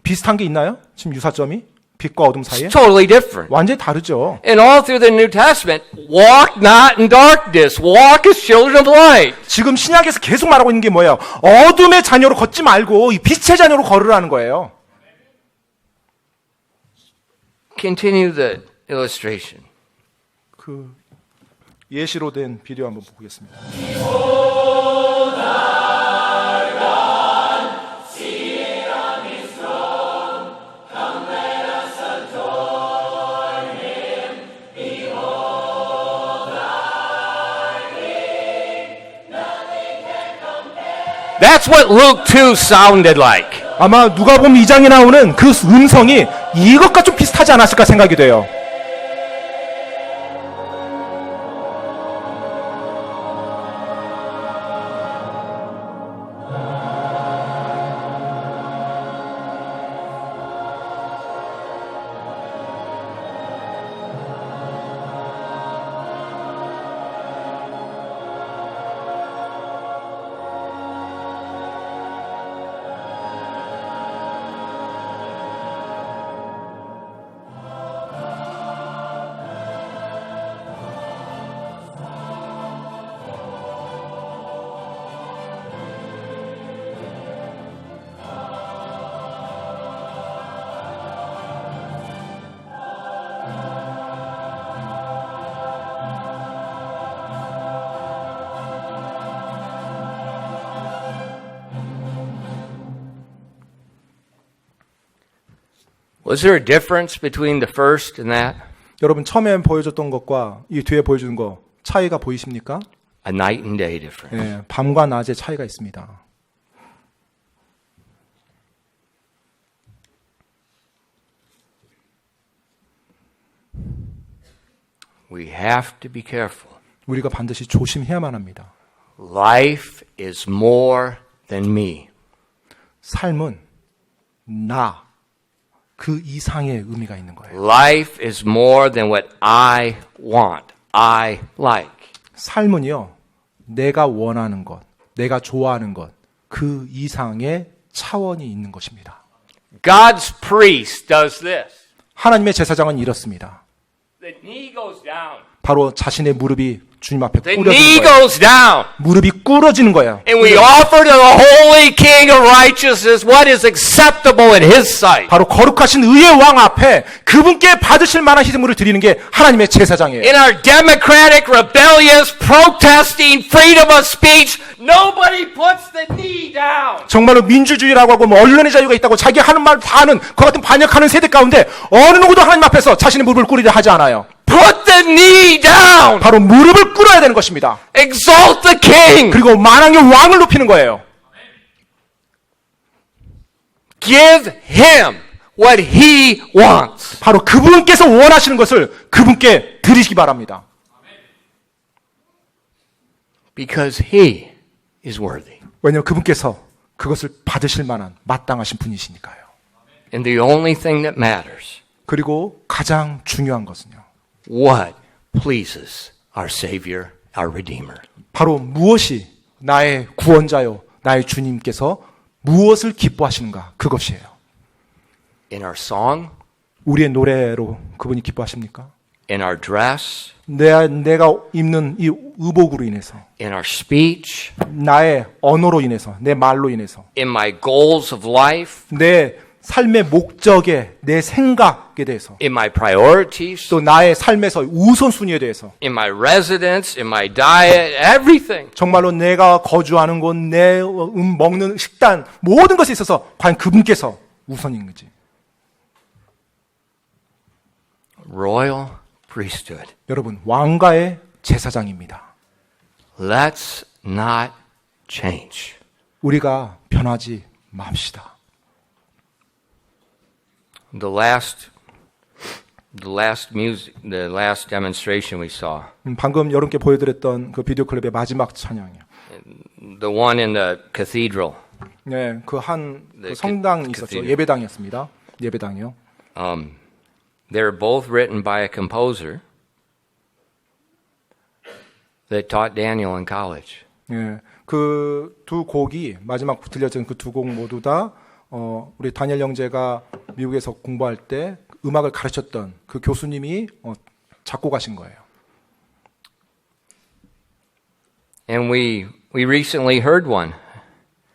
Speaker 2: 비슷한 게 있나요? 지금 유사점이? 빛과 어둠 사이에?
Speaker 1: It's totally different.
Speaker 2: 완전히 다르죠.
Speaker 1: And all through the New Testament, walk not in darkness, walk as children of light.
Speaker 2: 지금 신약에서 계속 말하고 있는 게 뭐예요? 어둠의 자녀로 걷지 말고 이 빛의 자녀로 걸으라는 거예요.
Speaker 1: Continue the illustration.
Speaker 2: 그 예시로 된 비디오 한번 보겠습니다.
Speaker 1: That's what Luke 2 sounded like.
Speaker 2: 아마 누가복음 2장에 나오는 그 음성이 이것과 좀 비슷하지 않았을까 생각이 돼요.
Speaker 1: Was there a difference between the first and that?
Speaker 2: 여러분 처음에 보여줬던 것과 이 뒤에 보여주는 거 차이가 보이십니까?
Speaker 1: A night and day difference.
Speaker 2: 예, 밤과 낮의 차이가 있습니다.
Speaker 1: We have to be careful.
Speaker 2: 우리가 반드시 조심해야만 합니다.
Speaker 1: Life is more than me.
Speaker 2: 삶은 나, 그 이상의 의미가 있는 거예요.
Speaker 1: Life is more than what I want, I like.
Speaker 2: 삶은요, 내가 원하는 것, 내가 좋아하는 것, 그 이상의 차원이 있는 것입니다.
Speaker 1: God's priest does this.
Speaker 2: 하나님의 제사장은 이렇습니다.
Speaker 1: The knee goes down.
Speaker 2: 바로 자신의 무릎이 주님 앞에
Speaker 1: The knee
Speaker 2: 꿇어지는 거예요.
Speaker 1: goes down.
Speaker 2: 무릎이 꿇어지는 거예요.
Speaker 1: And we offer to the holy King of righteousness what is acceptable in his sight.
Speaker 2: 바로 거룩하신 의의 왕 앞에 그분께 받으실 만한 희생물을 드리는 게 하나님의 제사장이에요.
Speaker 1: In our democratic, rebellious, protesting, freedom of speech, nobody puts the knee down.
Speaker 2: 정말로 민주주의라고 하고 뭐 언론의 자유가 있다고 자기 하는 말 다 하는 그 같은 반역하는 세대 가운데 어느 누구도 하나님 앞에서 자신의 무릎을 꿇으려 하지 않아요.
Speaker 1: Put the knee down.
Speaker 2: 바로 무릎을 꿇어야 되는 것입니다.
Speaker 1: Exalt the king.
Speaker 2: 그리고 만왕의 왕을 높이는 거예요.
Speaker 1: Give him what he wants.
Speaker 2: 바로 그분께서 원하시는 것을 그분께 드리시기 바랍니다.
Speaker 1: Because he is worthy.
Speaker 2: 왜냐하면 그분께서 그것을 받으실 만한 마땅하신 분이시니까요.
Speaker 1: And the only thing that matters,
Speaker 2: 그리고 가장 중요한 것은요.
Speaker 1: what pleases our Savior, our Redeemer.
Speaker 2: 바로 무엇이 나의 구원자요, 나의 주님께서 무엇을 기뻐하시는가 그것이에요.
Speaker 1: In our song,
Speaker 2: 우리의 노래로 그분이 기뻐하십니까?
Speaker 1: in our dress,
Speaker 2: 내가 입는 이 의복으로 인해서,
Speaker 1: in our speech,
Speaker 2: 나의 언어로 인해서, 내 말로 인해서,
Speaker 1: in my goals of life,
Speaker 2: 내 삶의 목적에, 내 생각에 대해서,
Speaker 1: in my priorities,
Speaker 2: 또 나의 삶에서 우선순위에 대해서,
Speaker 1: in my residence, in my diet, everything.
Speaker 2: 정말로 내가 거주하는 곳, 내 먹는 식단, 모든 것에 있어서 과연 그분께서 우선인지.
Speaker 1: Royal priesthood.
Speaker 2: 여러분, 왕가의 제사장입니다.
Speaker 1: Let's not change.
Speaker 2: 우리가 변하지 맙시다.
Speaker 1: The last demonstration we saw,
Speaker 2: 방금 여러분께 보여드렸던 그 비디오 클립의 마지막 찬양이요.
Speaker 1: the one in the cathedral.
Speaker 2: 네, 그 한
Speaker 1: 네,
Speaker 2: 성당이
Speaker 1: 그
Speaker 2: 있었죠.
Speaker 1: cathedral.
Speaker 2: 예배당이었습니다. 예배당이요.
Speaker 1: They were both written by a composer that taught Daniel in college.
Speaker 2: 예, 그 두 곡이 마지막 들려진 그 두 곡 모두 다 우리 다니엘 형제가 미국에서 공부할 때 음악을 가르쳤던 그 교수님이 작곡하신 거예요.
Speaker 1: And we recently heard one.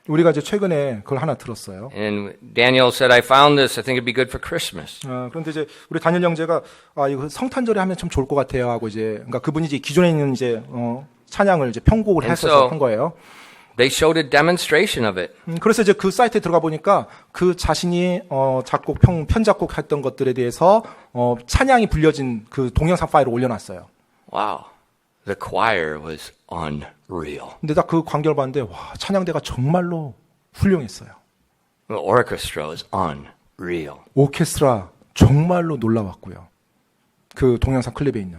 Speaker 2: 우리가 이제 최근에 그걸 하나 들었어요.
Speaker 1: And Daniel said, I found this. I think it'd be good for Christmas.
Speaker 2: 그런데 이제 우리 다니엘 형제가 이거 성탄절에 하면 참 좋을 것 같아요 하고 이제 그러니까 그분이 이제 기존에 있는 이제 찬양을 이제 편곡을
Speaker 1: And
Speaker 2: 해서
Speaker 1: so-
Speaker 2: 한 거예요.
Speaker 1: They showed a demonstration of it.
Speaker 2: 그래서 이제 그 사이트에 들어가 보니까 그 자신이 작곡 편작곡했던 것들에 대해서 찬양이 불려진 그 동영상 파일을 올려놨어요.
Speaker 1: Wow. The choir was unreal.
Speaker 2: 근데 딱 그 광경을 봤는데 와 찬양대가 정말로 훌륭했어요.
Speaker 1: The orchestra was unreal.
Speaker 2: 오케스트라 정말로 놀라웠고요. 그 동영상 클립에 있는.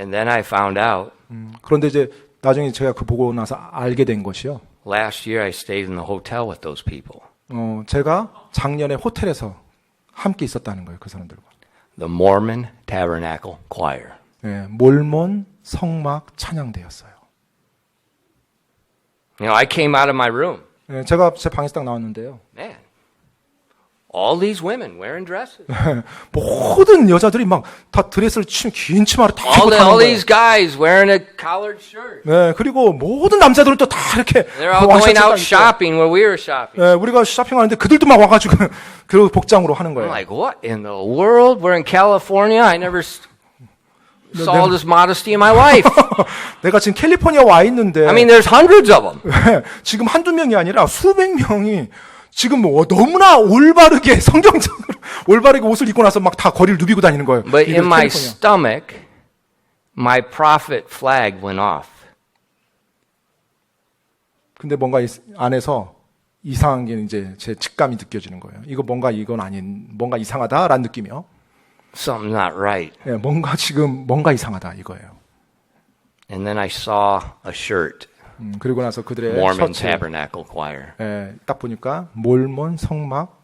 Speaker 1: And then I found out
Speaker 2: 그런데 이제 나중에 제가 그 보고 나서 알게 된 것이요.
Speaker 1: last year I stayed in the hotel with those people.
Speaker 2: 제가 작년에 호텔에서 함께 있었다는 거예요. 그 사람들과.
Speaker 1: The Mormon Tabernacle Choir.
Speaker 2: 예, 몰몬 성막 찬양대였어요.
Speaker 1: You know, I came out of my room.
Speaker 2: 예, 제가 제 방에서 딱 나왔는데요.
Speaker 1: Man, all these women wearing dresses.
Speaker 2: 모든 여자들이 막 다 드레스를 긴 치마를 다 입고 타는
Speaker 1: all
Speaker 2: 거예요.
Speaker 1: these guys wearing a collared shirt.
Speaker 2: 네, 그리고 모든 남자들은 또 다 이렇게
Speaker 1: They're all going
Speaker 2: 왕샷
Speaker 1: out
Speaker 2: 입고.
Speaker 1: shopping where we were shopping.
Speaker 2: 예, 우리가 쇼핑하는데 그들도 막 와가지고 그 복장으로 하는
Speaker 1: I'm
Speaker 2: 거예요.
Speaker 1: like, what in the world? We're in California. I never saw this modesty in my life.
Speaker 2: 내가 지금 캘리포니아 와 있는데
Speaker 1: I mean, there's hundreds of them.
Speaker 2: 지금 한두 명이 아니라 수백 명이 지금 너무나 올바르게 성경적으로 올바르게 옷을 입고 나서 막 다 거리를 누비고 다니는 거예요.
Speaker 1: But
Speaker 2: 이거
Speaker 1: in my
Speaker 2: 캘리포니아.
Speaker 1: stomach, my prophet flag went off.
Speaker 2: 근데 뭔가 안에서 이상한 게 이제 제 직감이 느껴지는 거예요. 이거 뭔가 이건 아닌 뭔가 이상하다라는 느낌이요.
Speaker 1: Something's not right.
Speaker 2: 예, 뭔가 지금 뭔가 이상하다 이거예요.
Speaker 1: And then I saw a shirt,
Speaker 2: 그리고 나서 그들의
Speaker 1: Mormon
Speaker 2: 셔츠,
Speaker 1: Tabernacle Choir.
Speaker 2: 예, 딱 보니까 몰몬 성막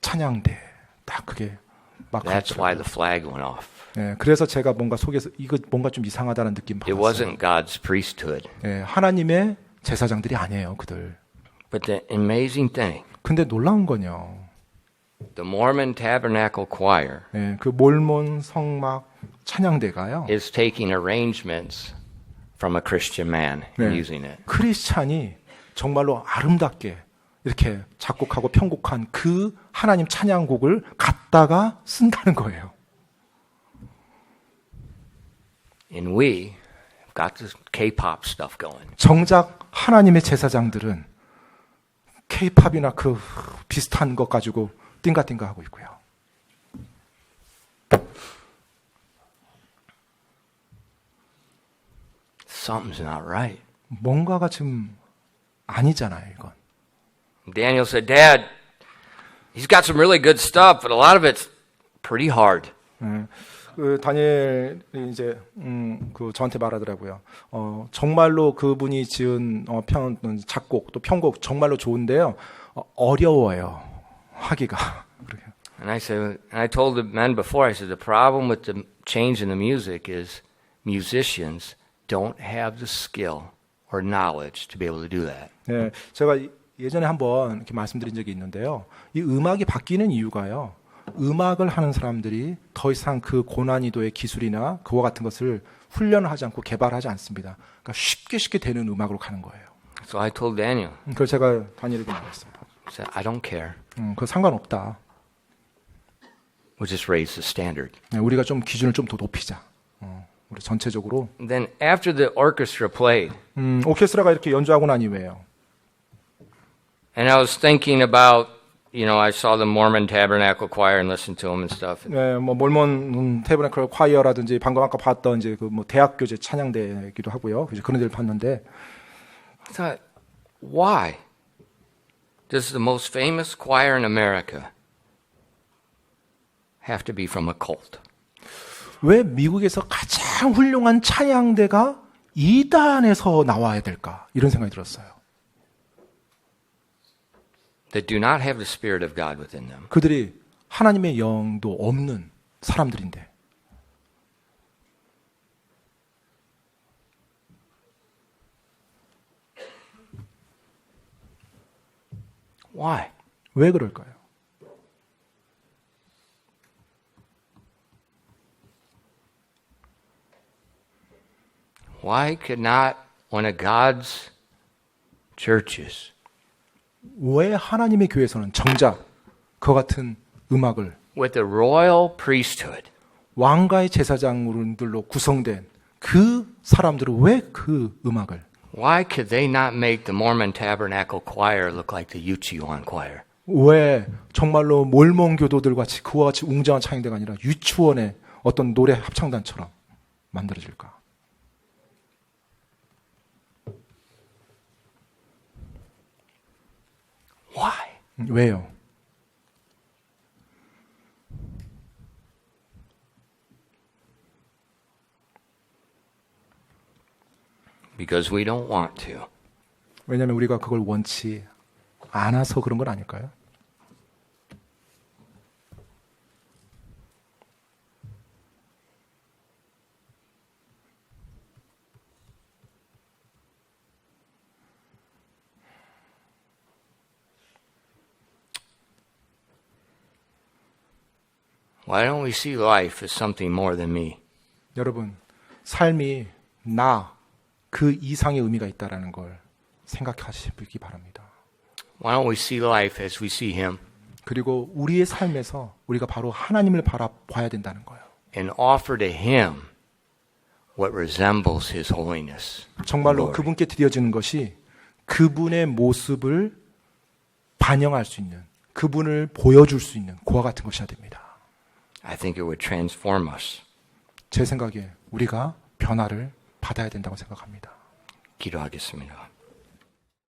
Speaker 2: 찬양대 딱 그게 막
Speaker 1: That's why
Speaker 2: 그렇더라고요.
Speaker 1: the flag went off.
Speaker 2: 예, 그래서 제가 뭔가 속에서 이거 뭔가 좀 이상하다는 느낌
Speaker 1: It
Speaker 2: 받았어요.
Speaker 1: wasn't God's priesthood.
Speaker 2: 예, 하나님의 제사장들이 아니에요, 그들.
Speaker 1: But the amazing thing,
Speaker 2: 근데 놀라운 건요.
Speaker 1: the Mormon Tabernacle Choir
Speaker 2: 예, 그 몰몬 성막 찬양대가요.
Speaker 1: is taking arrangements from a Christian man and
Speaker 2: 네.
Speaker 1: using it.
Speaker 2: 크리스찬이 정말로 아름답게 이렇게 작곡하고 편곡한 그 하나님 찬양곡을 갖다가 쓴다는 거예요.
Speaker 1: And we have got this K-pop stuff going.
Speaker 2: 정작 하나님의 제사장들은 K-팝이나 그 비슷한 것 가지고 띵가띵가 하고 있고요.
Speaker 1: Something's not right.
Speaker 2: 뭔가가 지금 아니잖아요, 이건.
Speaker 1: Daniel said, Dad, he's got some really good stuff, but a lot of it's pretty hard.
Speaker 2: 예, 그 다니엘이 이제 그 저한테 말하더라고요. 정말로 그분이 지은 작곡 또 편곡 정말로 좋은데요. 어려워요. 하기가. 그렇게.
Speaker 1: And I told the men before, I said, the problem with the change in the music is musicians don't have the skill or knowledge to be able to do that.
Speaker 2: 예, 제가 예전에 한번 이렇게 말씀드린 적이 있는데요. 이 음악이 바뀌는 이유가요. 음악을 하는 사람들이 더 이상 그 고난이도의 기술이나 그와 같은 것을 훈련을 하지 않고 개발하지 않습니다. 그러니까 쉽게 되는 음악으로 가는 거예요.
Speaker 1: So I told Daniel,
Speaker 2: 그래서 제가 다니엘에게 말했어요.
Speaker 1: I said, I don't care.
Speaker 2: 그거 상관없다.
Speaker 1: We'll just raise the standard.
Speaker 2: 네, 우리가 좀 기준을 좀 더 높이자. 우리 전체적으로.
Speaker 1: Then after the orchestra played,
Speaker 2: 오케스트라가 이렇게 연주하고 난 이후에요.
Speaker 1: and I was thinking about, I saw the Mormon Tabernacle Choir and listened to them and stuff.
Speaker 2: 네, 뭐 몰몬 태브나클 콰이어라든지 방금 아까 봤던 이제 그 뭐 대학교제 찬양대이기도 하고요. 그래서 그런 데를 봤는데
Speaker 1: I thought, why does the most famous choir in America have to be from a cult?
Speaker 2: 왜 미국에서 가장 훌륭한 찬양대가 이단에서 나와야 될까? 이런 생각이 들었어요.
Speaker 1: That do not have the Spirit of God within them.
Speaker 2: 그들이 하나님의 영도 없는 사람들인데.
Speaker 1: Why?
Speaker 2: 왜 그럴까요?
Speaker 1: Why could not one of God's churches
Speaker 2: 왜 하나님의 교회에서는 정작 그 같은 음악을
Speaker 1: with the royal priesthood
Speaker 2: 왕가의 제사장들로 구성된 그 사람들은 왜 그 음악을
Speaker 1: why could they not make the Mormon Tabernacle Choir look like the Yuchuan Choir?
Speaker 2: 왜 정말로 몰몬 교도들 같이 그와 같이 웅장한 찬양대가 아니라 유치원의 어떤 노래 합창단처럼 만들어질까?
Speaker 1: Why?
Speaker 2: 왜요?
Speaker 1: Because we don't want to.
Speaker 2: 왜냐하면 우리가 그걸 원치 않아서 그런 건 아닐까요?
Speaker 1: Why don't we see life as something more than me?
Speaker 2: 여러분, 삶이 나, 그 이상의 의미가 있다는 걸 생각하시기 바랍니다.
Speaker 1: Why don't we see life as we see Him
Speaker 2: 그리고 우리의 삶에서 우리가 바로 하나님을 바라봐야 된다는 거예요.
Speaker 1: and offer to Him what resembles His holiness?
Speaker 2: 정말로
Speaker 1: Glory.
Speaker 2: 그분께 드려지는 것이 그분의 모습을 반영할 수 있는, 그분을 보여줄 수 있는 그와 같은 것이어야 됩니다.
Speaker 1: I think it would transform us.
Speaker 2: 제 생각에 우리가 변화를 받아야 된다고 생각합니다.
Speaker 1: 기도하겠습니다.